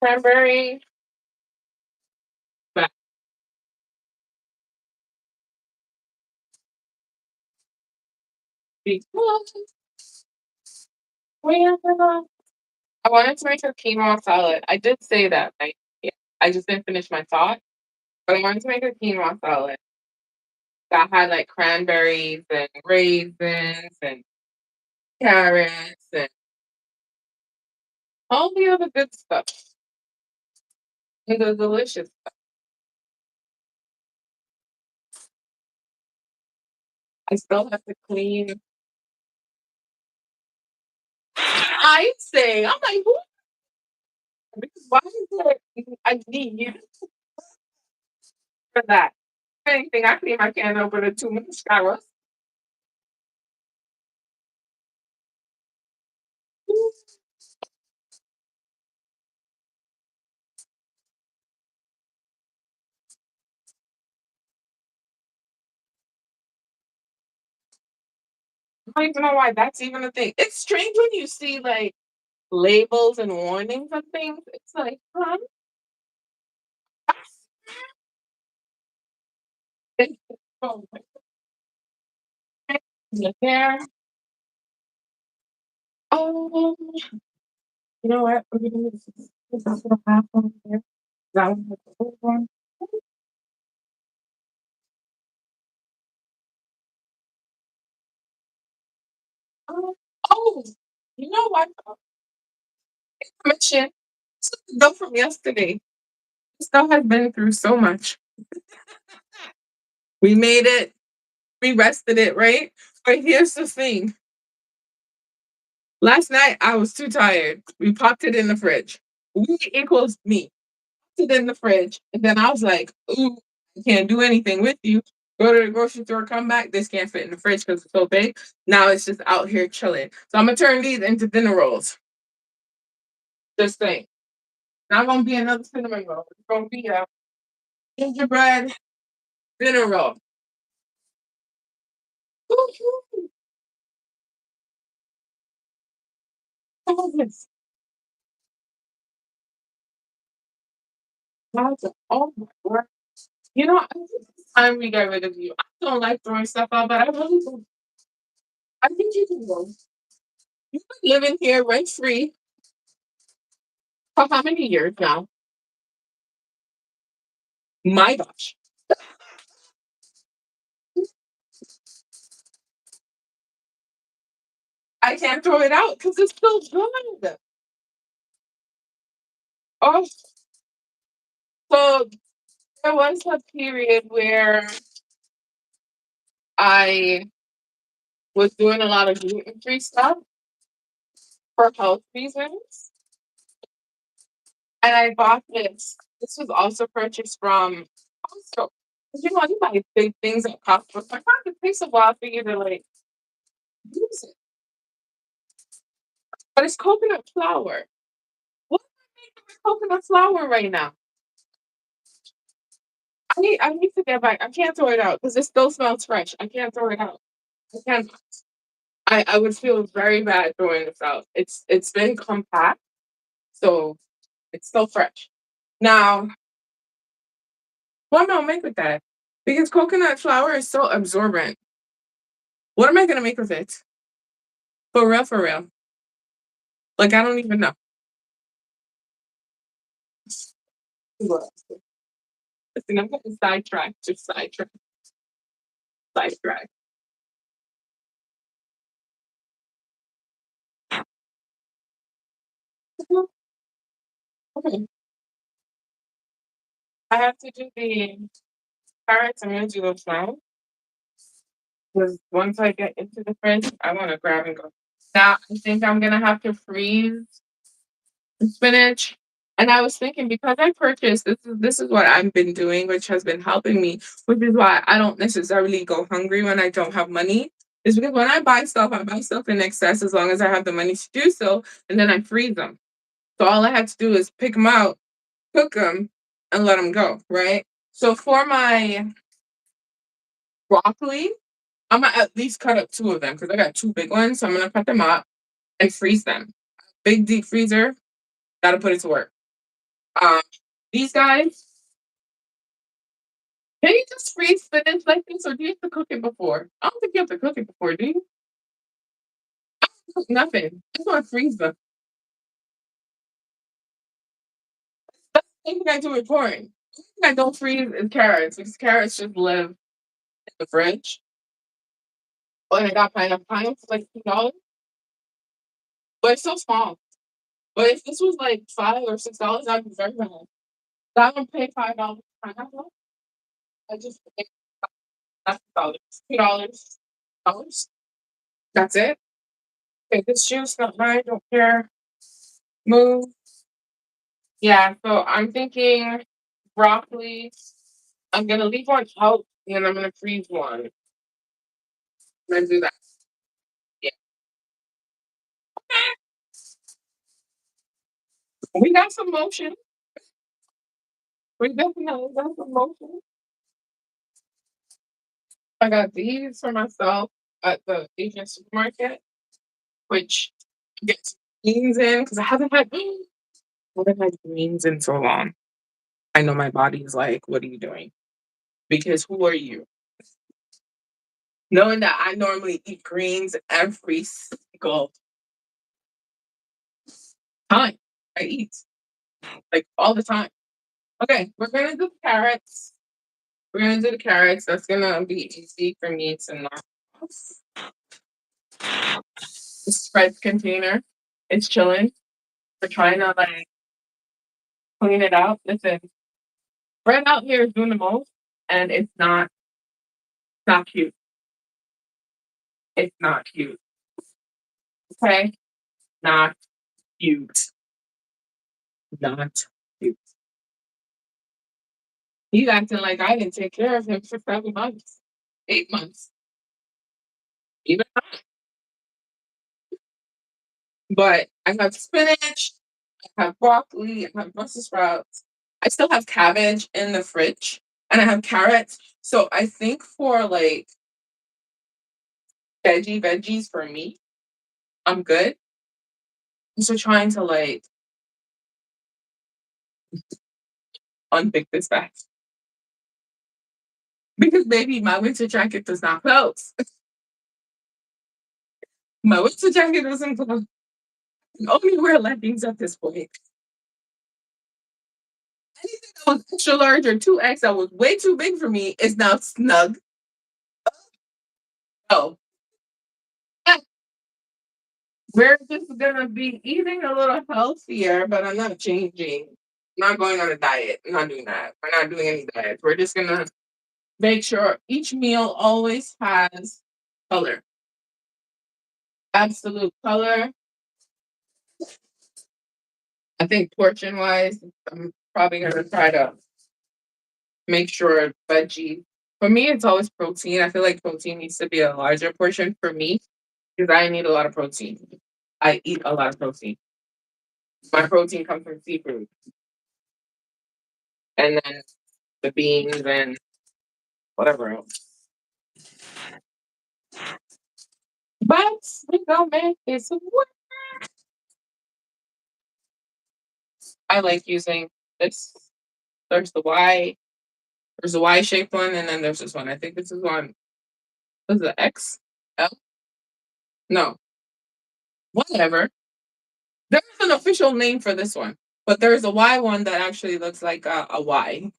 Cranberry. Back. Because we're gonna I wanted to make a quinoa salad. I did say that, right? Yeah. I just didn't finish my thought. But I wanted to make a quinoa salad that had like cranberries and raisins and carrots and all the other good stuff. And the delicious stuff. I still have to clean. I say, I'm like, who? Because why is it I need you for that? If anything, I clean my can over the 2 minute shower. I don't even know why that's even a thing. It's strange when you see like labels and warnings on things. It's like, huh? It's oh, there. Oh, you know what? We're gonna use this little half one here. That one has the old one. Oh, oh, you know what? Mention this is the dough from yesterday. This dough has been through so much. We made it. We rested it, right? But here's the thing. Last night I was too tired. We popped it in the fridge. We equals me. Popped it in the fridge, and then I was like, "Ooh, I can't do anything with you." Go to the grocery store, come back. This can't fit in the fridge because it's so big. Now it's just out here chilling. So I'm gonna turn these into dinner rolls. Just saying. Not gonna be another cinnamon roll. It's gonna be a gingerbread dinner roll. Woo-hoo. Oh, yes. Oh my word. You know, I think it's time we get rid of you. I don't like throwing stuff out, but I really do. I think you can go. You've been living here rent free for how many years now? My gosh. I can't throw it out because it's still good. Oh, so there was a period where I was doing a lot of gluten free stuff for health reasons. And I bought this. This was also purchased from Costco. 'Cause you know, you buy big things at Costco. Sometimes it takes a while for you to like use it. But it's coconut flour. What am I making with coconut flour right now? I need to get back. I can't throw it out because it still smells fresh. I can't throw it out. I can't. I would feel very bad throwing this out. It's been compact, so it's still fresh. Now, what am I gonna make with that? Because coconut flour is so absorbent. What am I gonna make with it? For real, for real. Like I don't even know. Listen, I'm getting sidetracked. Just sidetracked. Sidetracked. Okay. I have to do the carrots. I'm gonna do those now. Because once I get into the fridge, I want to grab and go. Now I think I'm gonna have to freeze the spinach. And I was thinking because I purchased this is what I've been doing, which has been helping me, which is why I don't necessarily go hungry when I don't have money. Is because when I buy stuff in excess as long as I have the money to do so, and then I freeze them. So all I had to do is pick them out, cook them, and let them go. Right. So for my broccoli, I'm gonna at least cut up two of them because I got two big ones. So I'm gonna cut them up and freeze them. Big deep freezer, gotta put it to work. Um, these guys, can you just freeze spinach like this, or do you have to cook it before? I don't think you have to cook it before, do you? Cook nothing. Just want to freeze them. That's the thing I do important. The thing I don't freeze is carrots because carrots just live in the fridge. Oh, and I got pineapple. Pineapple's like $2, but it's so small. But if this was like $5 or $6, I'd be very mad. I don't pay $5 for pineapple. I just pay that's $2. $2. That's it. Okay, this juice, not mine, don't care. Move. Yeah, so I'm thinking broccoli. I'm gonna leave one out and I'm gonna freeze one. I'm gonna do that. Yeah. We got some motion. We definitely got some motion. I got these for myself at the Asian supermarket, which gets greens in because I haven't had greens in so long. I know my body's like, what are you doing? Because who are you? Knowing that I normally eat greens every single time I eat, like all the time. Okay, we're gonna do carrots. We're gonna do the carrots. That's gonna be easy for me to not spread container. It's chilling. We're trying to like clean it out. Listen, bread out here is doing the most, and it's not cute. It's not cute. Okay, not cute. Not cute. He's acting like I didn't take care of him for 7 months, 8 months, even. But I have spinach, I have broccoli, I have Brussels sprouts. I still have cabbage in the fridge, and I have carrots. So I think for like veggies for me, I'm good. I'm still trying to like unpick this bag because baby, my winter jacket does not close. My winter jacket doesn't close. I only wear leggings at this point. Anything that was extra large or 2X that was way too big for me is now snug. Oh, we're just gonna be eating a little healthier, but I'm not changing. I'm not going on a diet. I'm not doing that. We're not doing any diets. We're just gonna make sure each meal always has color. Absolute color. I think portion wise, I'm probably gonna try to make sure veggie. For me, it's always protein. I feel like protein needs to be a larger portion for me because I need a lot of protein. I eat a lot of protein. My protein comes from seafood and then the beans and whatever else. But we gonna make this work. I like using this. There's the Y. There's a Y shaped one, and then there's this one. I think this is one. What is it? X? L? No. Whatever. There's an official name for this one, but there's a Y one that actually looks like a Y.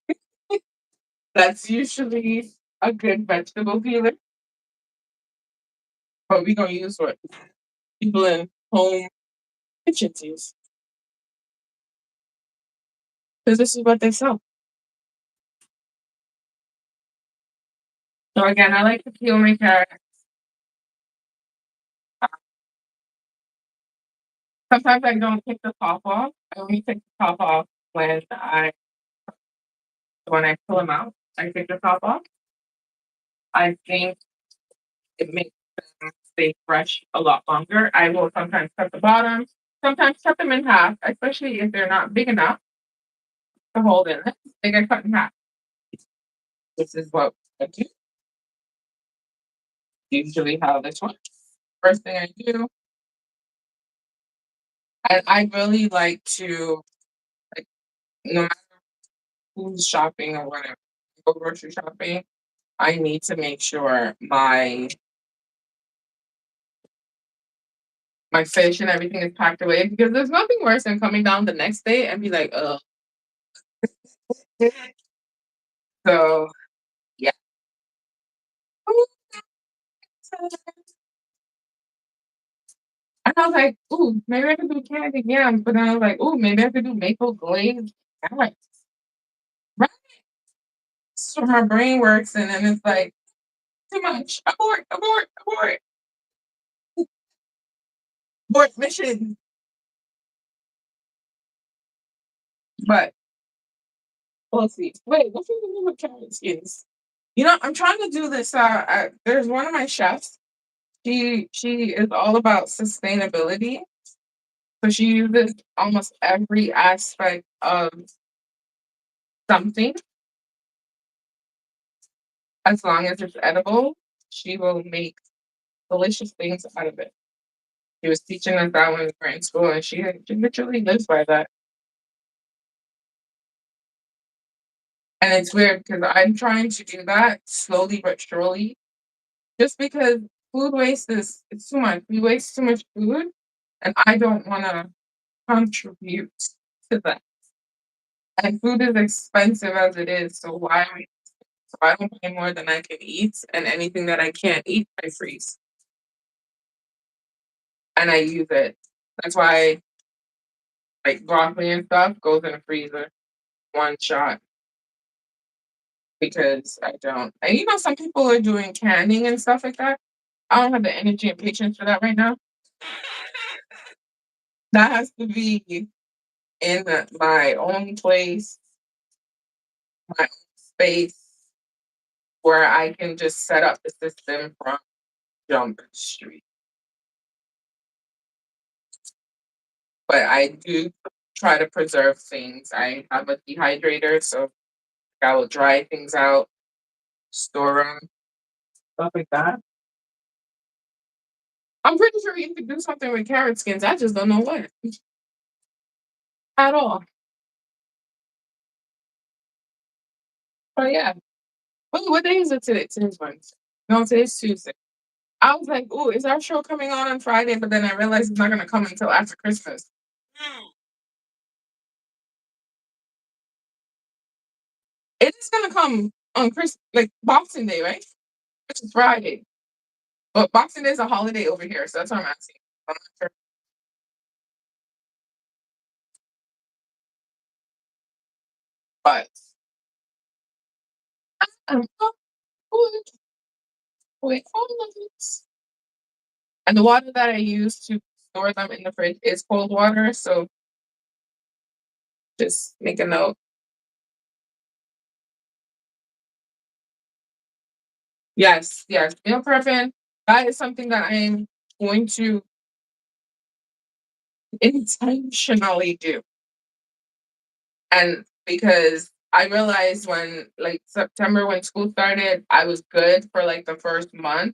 That's usually a good vegetable peeler, but we gonna use what people in home kitchens use because this is what they sell. So again, I like to peel my carrot. Sometimes I don't take the top off. I only take the top off when I pull them out. I take the top off. I think it makes them stay fresh a lot longer. I will sometimes cut the bottom, sometimes cut them in half, especially if they're not big enough to hold in. They get cut in half. This is what I do. Usually how this one. First thing I do, I really like to like no matter who's shopping or whatever, go grocery shopping. I need to make sure my fish and everything is packed away because there's nothing worse than coming down the next day and be like, oh. So yeah. And I was like, ooh, maybe I could do candied yams, but then I was like, ooh, maybe I could do maple glazed carrots. Right? So my brain works and then it's like, too much. Abort, abort, abort, abort mission. But we'll see. Wait, what's the name of carrot skins? I'm trying to do this. There's one of my chefs. She is all about sustainability. So she uses almost every aspect of something, as long as it's edible, she will make delicious things out of it. She was teaching us that when we were in school, and she literally lives by that. And it's weird because I'm trying to do that slowly but surely, just because food waste is it's too much. We waste too much food, and I don't want to contribute to that. And food is expensive as it is, so I don't buy more than I can eat, and anything that I can't eat, I freeze and I use it. That's why like broccoli and stuff goes in the freezer one shot because I don't. And some people are doing canning and stuff like that. I don't have the energy and patience for that right now. That has to be in my own place, my own space, where I can just set up the system from Jump Street. But I do try to preserve things. I have a dehydrator, so I will dry things out, store them, stuff like that. I'm pretty sure you could do something with carrot skins. I just don't know what at all. But yeah. What day is it today? Today's Wednesday. No, today's Tuesday. I was like, "Ooh, is our show coming on Friday?" But then I realized it's not gonna come until after Christmas. It is gonna come on like Boxing Day, right? Which is Friday. But Boxing Day is a holiday over here, so that's what I'm asking. I'm not sure. But good with all of it. And the water that I use to store them in the fridge is cold water, so just make a note. Yes, yes, meal prepping. That is something that I'm going to intentionally do. And because I realized when like September when school started, I was good for like the first month.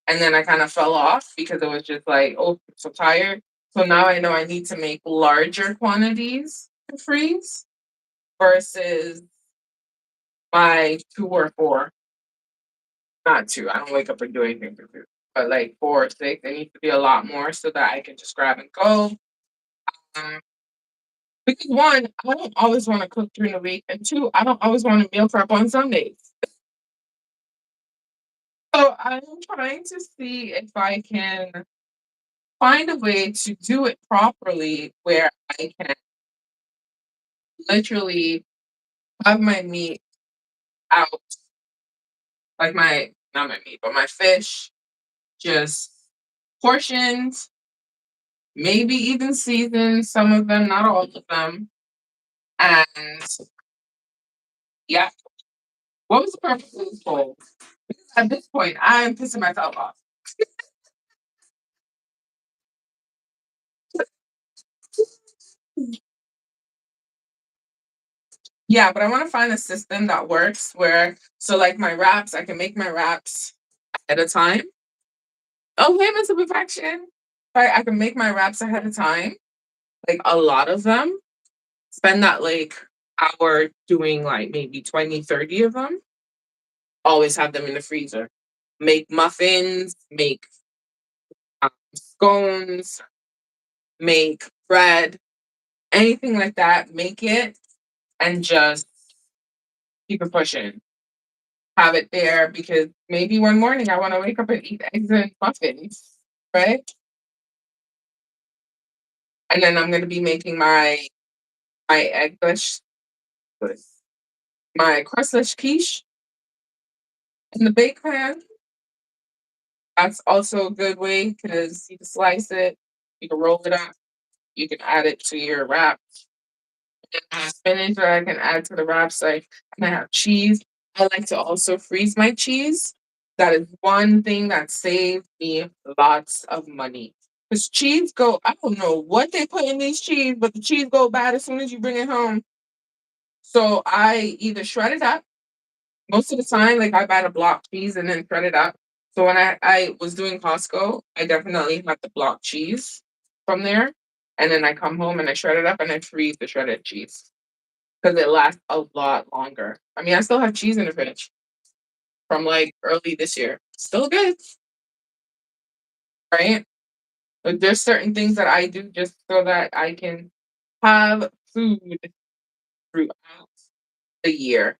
And then I kind of fell off because it was just like, oh, I'm so tired. So now I know I need to make larger quantities to freeze versus my 2 or 4. Not 2. I don't wake up and do anything for food. But like 4 or 6, it needs to be a lot more so that I can just grab and go. Um, because one, I don't always want to cook during the week, and two, I don't always want to meal prep on Sundays. So I'm trying to see if I can find a way to do it properly where I can literally have my meat out, like my not my meat, but my fish, just portioned, maybe even seasoned, some of them, not all of them. And yeah, what was the purpose of this poll? At this point, I'm pissing myself off. Yeah, but I want to find a system that works where, so like my wraps, I can make my wraps at a time. Oh, payments of perfection. Right, I can make my wraps ahead of time, like a lot of them. Spend that like hour doing like maybe 20, 30 of them. Always have them in the freezer. Make muffins, make scones, make bread, anything like that. Make it and just keep it pushing. Have it there because maybe one morning I want to wake up and eat eggs and muffins, right? And then I'm gonna be making my eggless, my crustless quiche in the bake pan. That's also a good way because you can slice it, you can roll it up, you can add it to your wrap, spinach that I can add to the wraps. Like, and I have cheese. I like to also freeze my cheese. That is one thing that saved me lots of money. Because cheese go, I don't know what they put in these cheese, but the cheese go bad as soon as you bring it home. So I either shred it up most of the time, like I buy the block cheese and then shred it up. So when I was doing Costco, I definitely had the block cheese from there. And then I come home and I shred it up and I freeze the shredded cheese because it lasts a lot longer. I mean, I still have cheese in the fridge from like early this year. Still good, right? But there's certain things that I do just so that I can have food throughout the year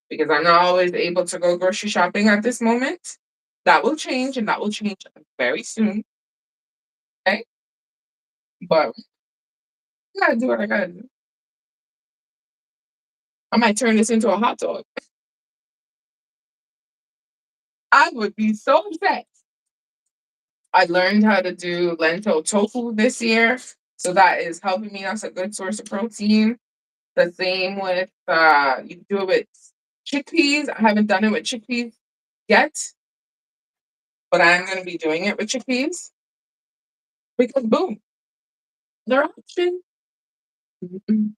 because I'm not always able to go grocery shopping at this moment. That will change and that will change very soon. Okay. But I gotta do what I gotta do. I might turn this into a hot dog. I would be so upset. I learned how to do lentil tofu this year. So that is helping me. That's a good source of protein. The same with you do it with chickpeas. I haven't done it with chickpeas yet, but I'm gonna be doing it with chickpeas because boom, they're option. Mhm.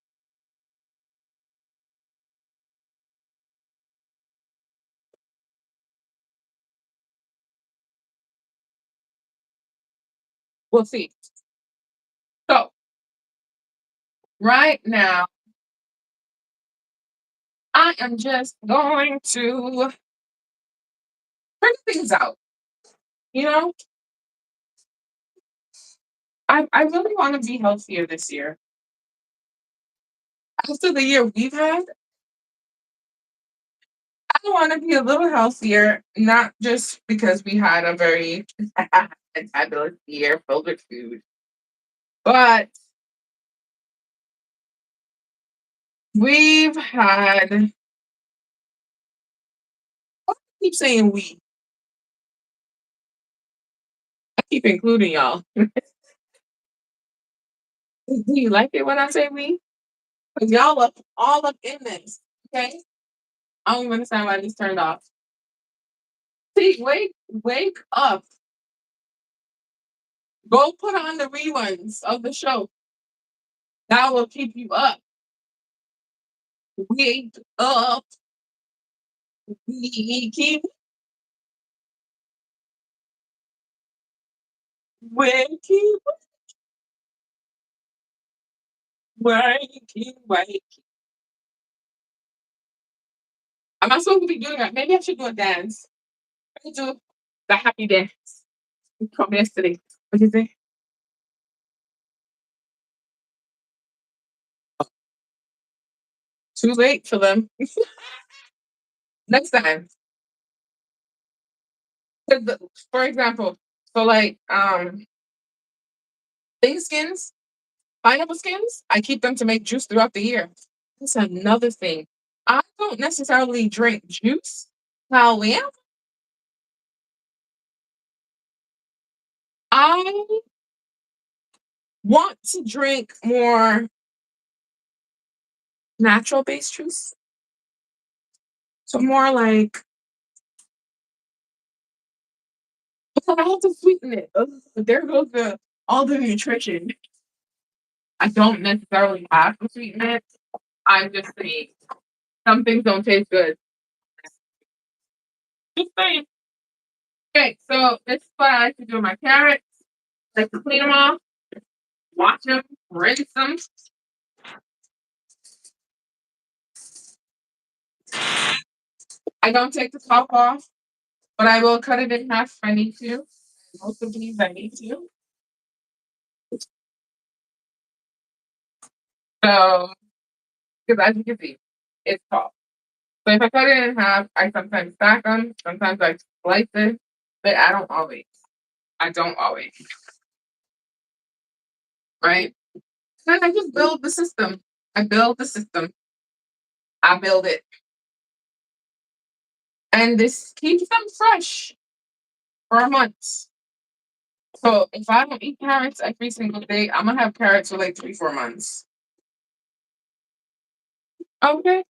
We'll see. So right now, I am just going to figure things out. You know, I really want to be healthier this year. After the year we've had, I want to be a little healthier, not just because we had a very fabulous year filled with food, but we've had, I keep saying we, I keep including y'all. Do you like it when I say we? Because y'all up all up in this, okay? I don't even understand why this turned off. See, wake up. Go put on the reruns of the show. That will keep you up. Wake up. We keep waking, waking. Am I supposed to be doing that? Maybe I should do a dance. Let me do the happy dance from yesterday. What do you think? Too late for them. Next time. 'Cause for example, so like thing skins, pineapple skins, I keep them to make juice throughout the year. That's another thing. I don't necessarily drink juice. However, I want to drink more natural based juice. So more like because I have to sweeten it. Ugh, there goes all the nutrition. I don't necessarily have to sweeten it. I'm just saying some things don't taste good. Just saying. Okay, so this is what I like to do with my carrots. I like to clean them off, wash them, rinse them. I don't take the top off, but I will cut it in half if I need to. Most of these I need to. So, because as you can see, it's top. So if I cut it in half, I sometimes stack them, sometimes I slice it, but I don't always. I don't always, right? Then I just build the system. I build the system. I build it. And this keeps them fresh for a month. So if I don't eat carrots every single day, I'm gonna have carrots for like 3, 4 months. Okay.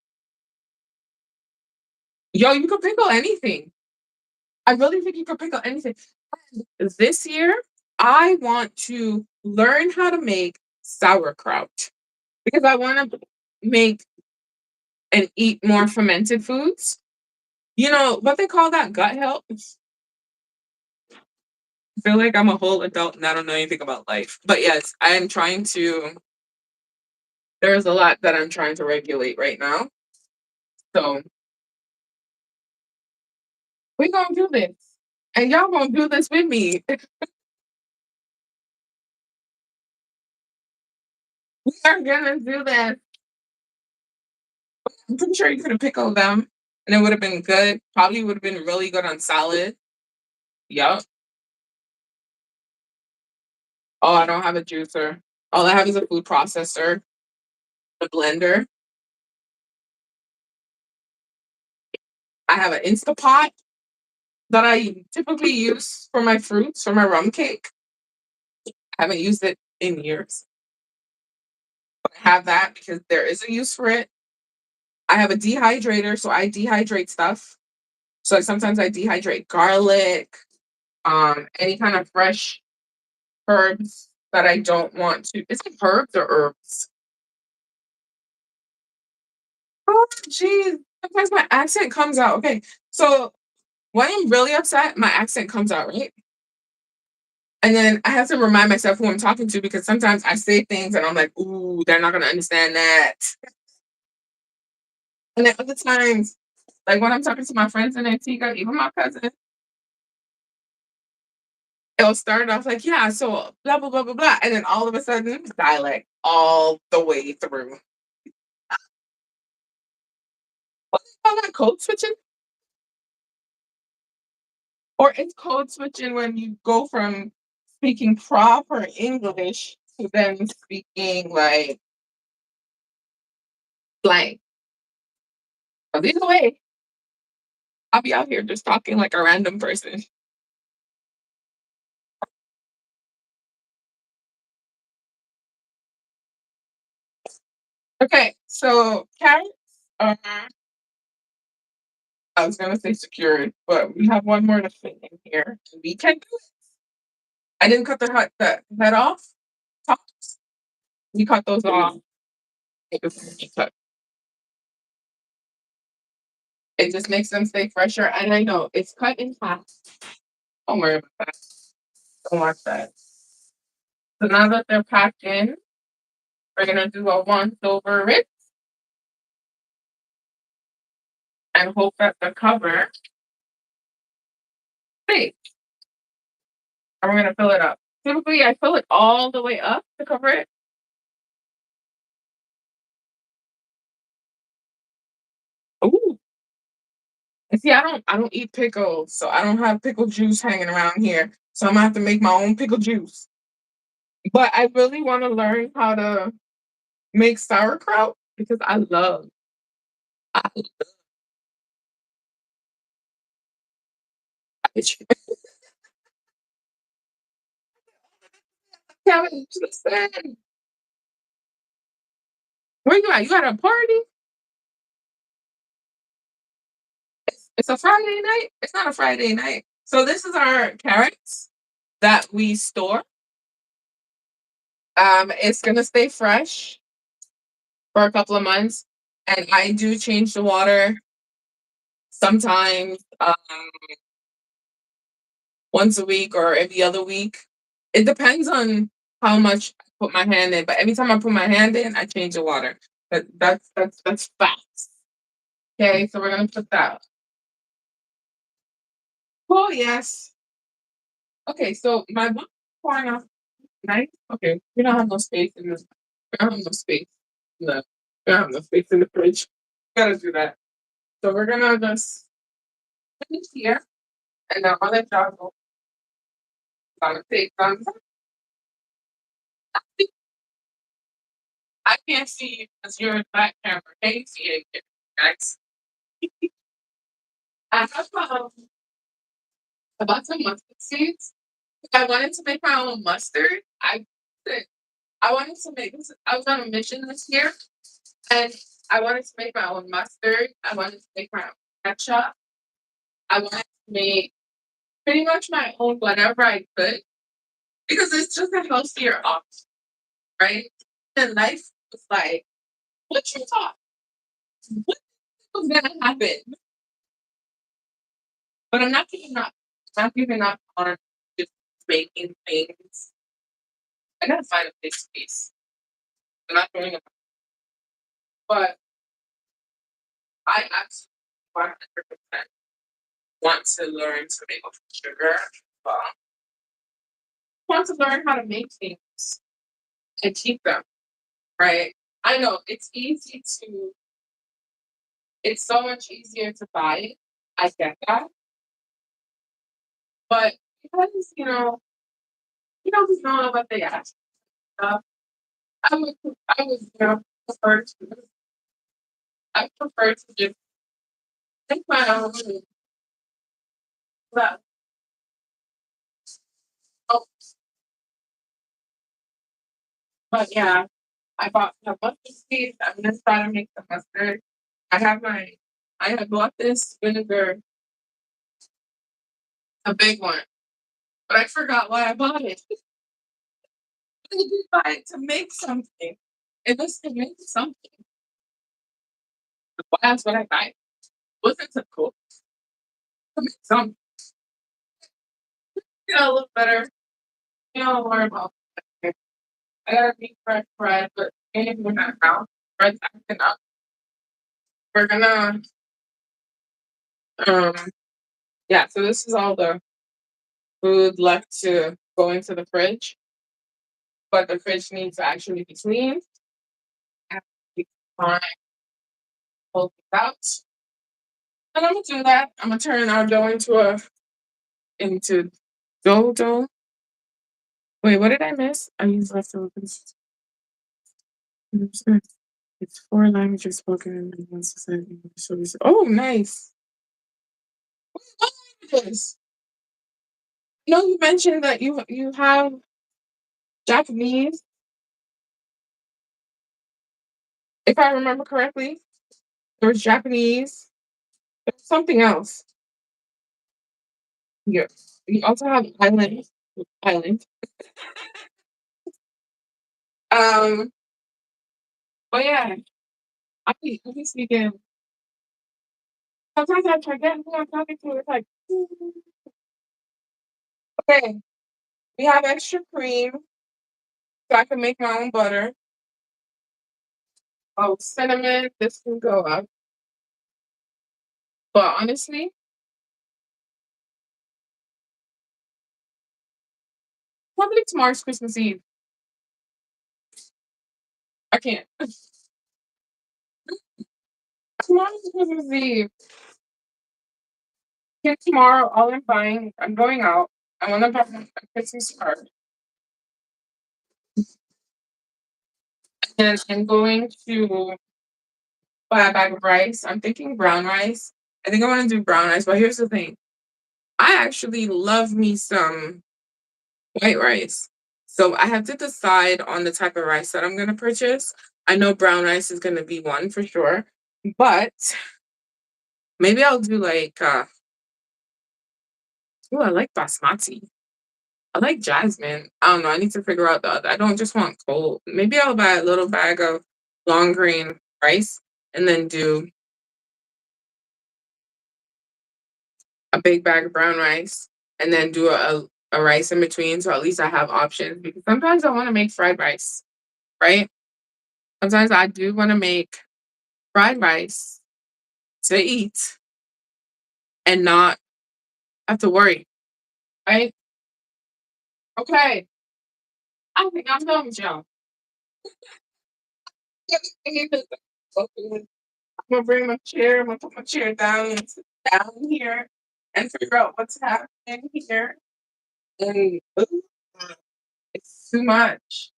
Yo, you can pickle anything. I really think you can pickle anything. This year, I want to learn how to make sauerkraut because I want to make and eat more fermented foods. You know what they call that, gut health? I feel like I'm a whole adult and I don't know anything about life. But yes, I am trying to, there's a lot that I'm trying to regulate right now. So we're going to do this. And y'all going to do this with me. We are going to do this. I'm pretty sure you could have pickled them and it would have been good. Probably would have been really good on salad. Yup. Oh, I don't have a juicer. All I have is a food processor, a blender. I have an Instapot that I typically use for my fruits, for my rum cake. I haven't used it in years. But I have that because there is a use for it. I have a dehydrator, so I dehydrate stuff. So like sometimes I dehydrate garlic, any kind of fresh herbs that I don't want to. Is it herbs or herbs? Oh, geez. Sometimes my accent comes out. Okay. So when I'm really upset, my accent comes out, right? And then I have to remind myself who I'm talking to because sometimes I say things and I'm like, ooh, they're not going to understand that. And then other times, like when I'm talking to my friends in Antigua, even my cousin, it'll start off like, yeah, so blah, blah, blah, blah, blah. And then all of a sudden, dialect all the way through. What do you call that? Code switching? Or it's code switching when you go from speaking proper English to then speaking like slang. But either way, I'll be out here just talking like a random person. Okay, so carrots are, I was gonna say secured, but we have one more to fit in here. We can do it. I didn't cut the head off. Tops. We cut those off. Before we cut. It just makes them stay fresher. And I know it's cut in half. Don't worry about that. Don't watch that. So now that they're packed in, we're gonna do a once over it and hope that the cover stays. And we're gonna fill it up. Typically, I fill it all the way up to cover it. Ooh. And see, I don't eat pickles, so I don't have pickle juice hanging around here. So I'm gonna have to make my own pickle juice. But I really want to learn how to make sauerkraut because I cabbage. Listen. Where you at? You at a party? It's a Friday night. It's not a Friday night. So this is our carrots that we store. It's gonna stay fresh for a couple of months, and I do change the water sometimes once a week or every other week. It depends on how much I put my hand in, but every time I put my hand in, I change the water. That's facts. Okay, so we're gonna put that. Oh yes. Okay, so my book pouring off nice. Okay, we don't have no space in this. We don't have no space. No, we don't have no space in the fridge. Gotta do that. So we're gonna just finish here, and then I'll let y'all go. I'm gonna take some. I can't see you because you're in back camera. Can you see it, guys? I have about some mustard seeds. I wanted to make my own mustard. I wanted to make this. I was on a mission this year, and I wanted to make my own mustard. I wanted to make my own ketchup. I wanted to make pretty much my own whatever I could because it's just a healthier option, right? And life was like, what you thought? What was gonna happen? But I'm not giving up. I'm not giving up on just making things. I gotta find a big space. I'm not doing it, but I absolutely 100% want to learn to make sugar. Well, want to learn how to make things and keep them, right? I know it's so much easier to buy it. I get that. But because, just know what they ask. Uh, I would, prefer to, I prefer to just make my own. But, oh, but yeah, I bought a bunch of seeds. I'm gonna try to make the mustard. I have my, I have bought this vinegar, a big one, but I forgot why I bought it. I did buy it to make something. It was to make something. Why else would I buy it? Wasn't to cook. To make something. Look better. Don't worry about it. I gotta make fresh bread, but even we're not now. Bread's acting up. We're gonna, um, yeah. So this is all the food left to go into the fridge, but the fridge needs to actually be cleaned. And we can pull things out. And I'm gonna do that. I'm gonna turn our dough into dough. Wait, what did I miss? I used leftovers. It's four languages spoken in one society. Oh, nice. What languages? No, you mentioned that you have Japanese, if I remember correctly. There was Japanese. There's something else. Yeah. You also have island. Um, but yeah, I be speaking. Sometimes I forget who I'm talking to. It's like, okay, we have extra cream, so I can make my own butter. Oh, cinnamon, this can go up. But honestly, probably tomorrow's Christmas Eve. I can't. Tomorrow's Christmas Eve. Tomorrow, all I'm buying, I'm going out. I want to buy a Christmas card. And I'm going to buy a bag of rice. I'm thinking brown rice. I think I want to do brown rice, but here's the thing. I actually love me some white rice. So I have to decide on the type of rice that I'm going to purchase. I know brown rice is going to be one for sure, but maybe I'll do like, oh, I like basmati. I like jasmine. I don't know. I need to figure out the other. I don't just want cold. Maybe I'll buy a little bag of long grain rice and then do a big bag of brown rice and then do a rice in between. So at least I have options because sometimes I want to make fried rice, right? Sometimes I do want to make fried rice to eat and not have to worry, right? Okay. I think I'm done with y'all. I'm gonna bring my chair. I'm gonna put my chair down and sit down here and figure out what's happening here. And it's too much.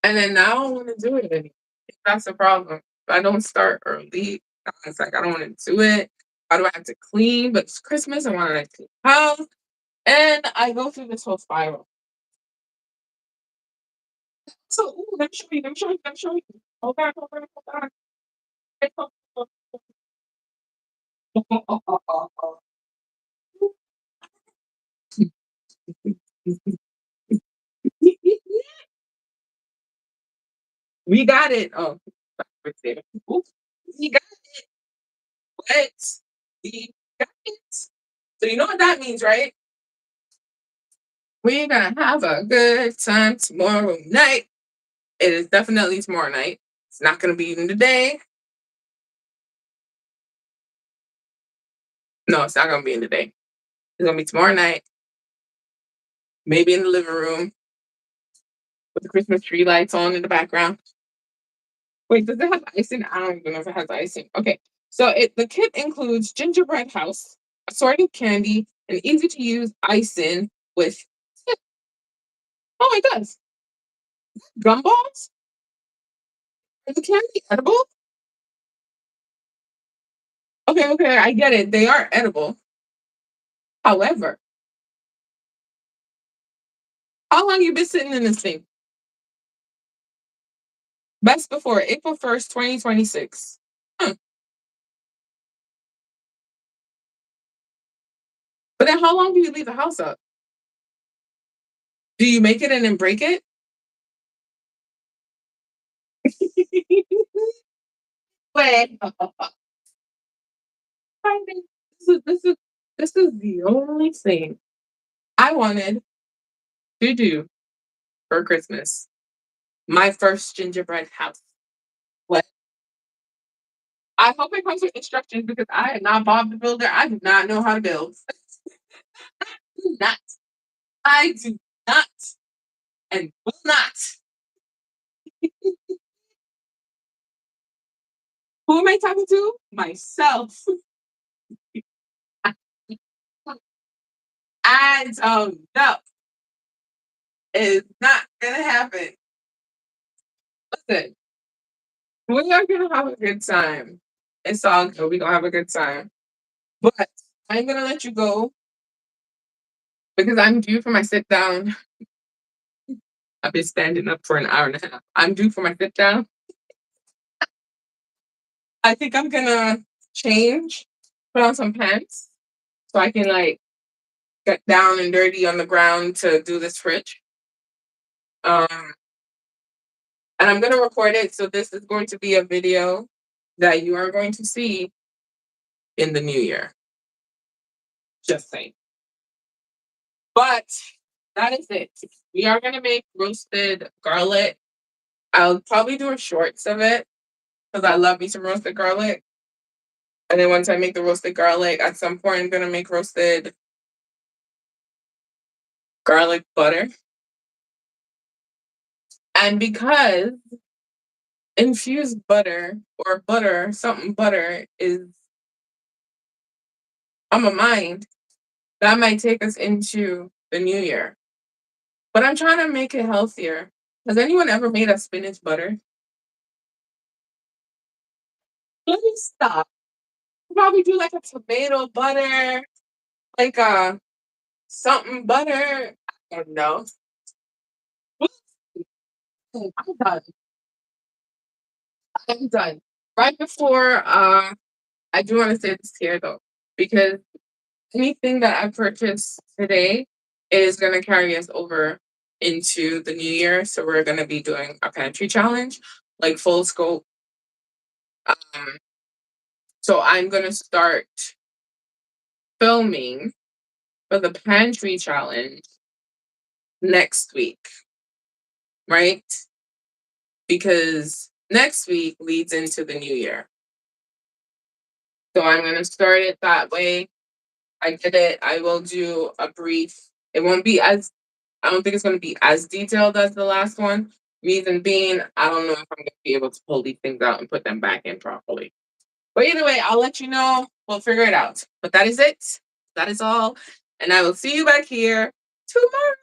And then now I don't want to do it anymore. That's the problem. If I don't start early, it's like I don't want to do it. Why do I have to clean? But it's Christmas. I want to clean the house. And I go through this whole spiral. So, ooh, let me show you. Let me show you. Let me show you. Hold on, hold on, hold on. We got it. Oh, ooh, we got it. We got it. So you know what that means, right? We're gonna have a good time tomorrow night. It is definitely tomorrow night. It's not gonna be even today. No, it's not gonna be in the day. It's gonna be tomorrow night, maybe in the living room with the Christmas tree lights on in the background. Wait, does it have icing? I don't even know if it has icing. Okay, so the kit includes gingerbread house, assorted candy, and easy to use icing with. Oh, it does. Gumballs? Is the candy edible? Okay, okay, I get it. They are edible. However, how long you been sitting in this thing? Best before April 1st, 2026. Hmm. But then how long do you leave the house up? Do you make it and then break it? Wait. This is this is this is the only thing I wanted to do for Christmas. My first gingerbread house. What? I hope it comes with instructions because I am not Bob the Builder. I do not know how to build. Do not. I do not and will not. Who am I talking to? Myself. I don't know. It's not gonna happen. Listen, we are gonna have a good time. It's all good. We're gonna have a good time. But I'm gonna let you go because I'm due for my sit down. I've been standing up for an hour and a half. I'm due for my sit down. I think I'm gonna change, put on some pants so I can like get down and dirty on the ground to do this fridge. Um, and I'm gonna record it. So this is going to be a video that you are going to see in the new year. Just saying. But that is it. We are gonna make roasted garlic. I'll probably do a shorts of it because I love me some roasted garlic. And then once I make the roasted garlic, at some point I'm gonna make roasted garlic butter. And because infused butter or butter, something butter is on my mind, that might take us into the new year. But I'm trying to make it healthier. Has anyone ever made a spinach butter? Let me stop. Probably do like a tomato butter, like a something butter. I don't know. I'm done. I'm done. Right before I do want to say this here though, because anything that I purchase today is gonna carry us over into the new year. So we're gonna be doing a pantry challenge, like full scope. Um, so I'm gonna start filming for the pantry challenge next week, right? Because next week leads into the new year. So I'm gonna start it that way. I did it. I will do a brief. It won't be as I don't think it's gonna be as detailed as the last one. Reason being, I don't know if I'm gonna be able to pull these things out and put them back in properly. But either way, I'll let you know. We'll figure it out. But that is it. That is all. And I will see you back here tomorrow.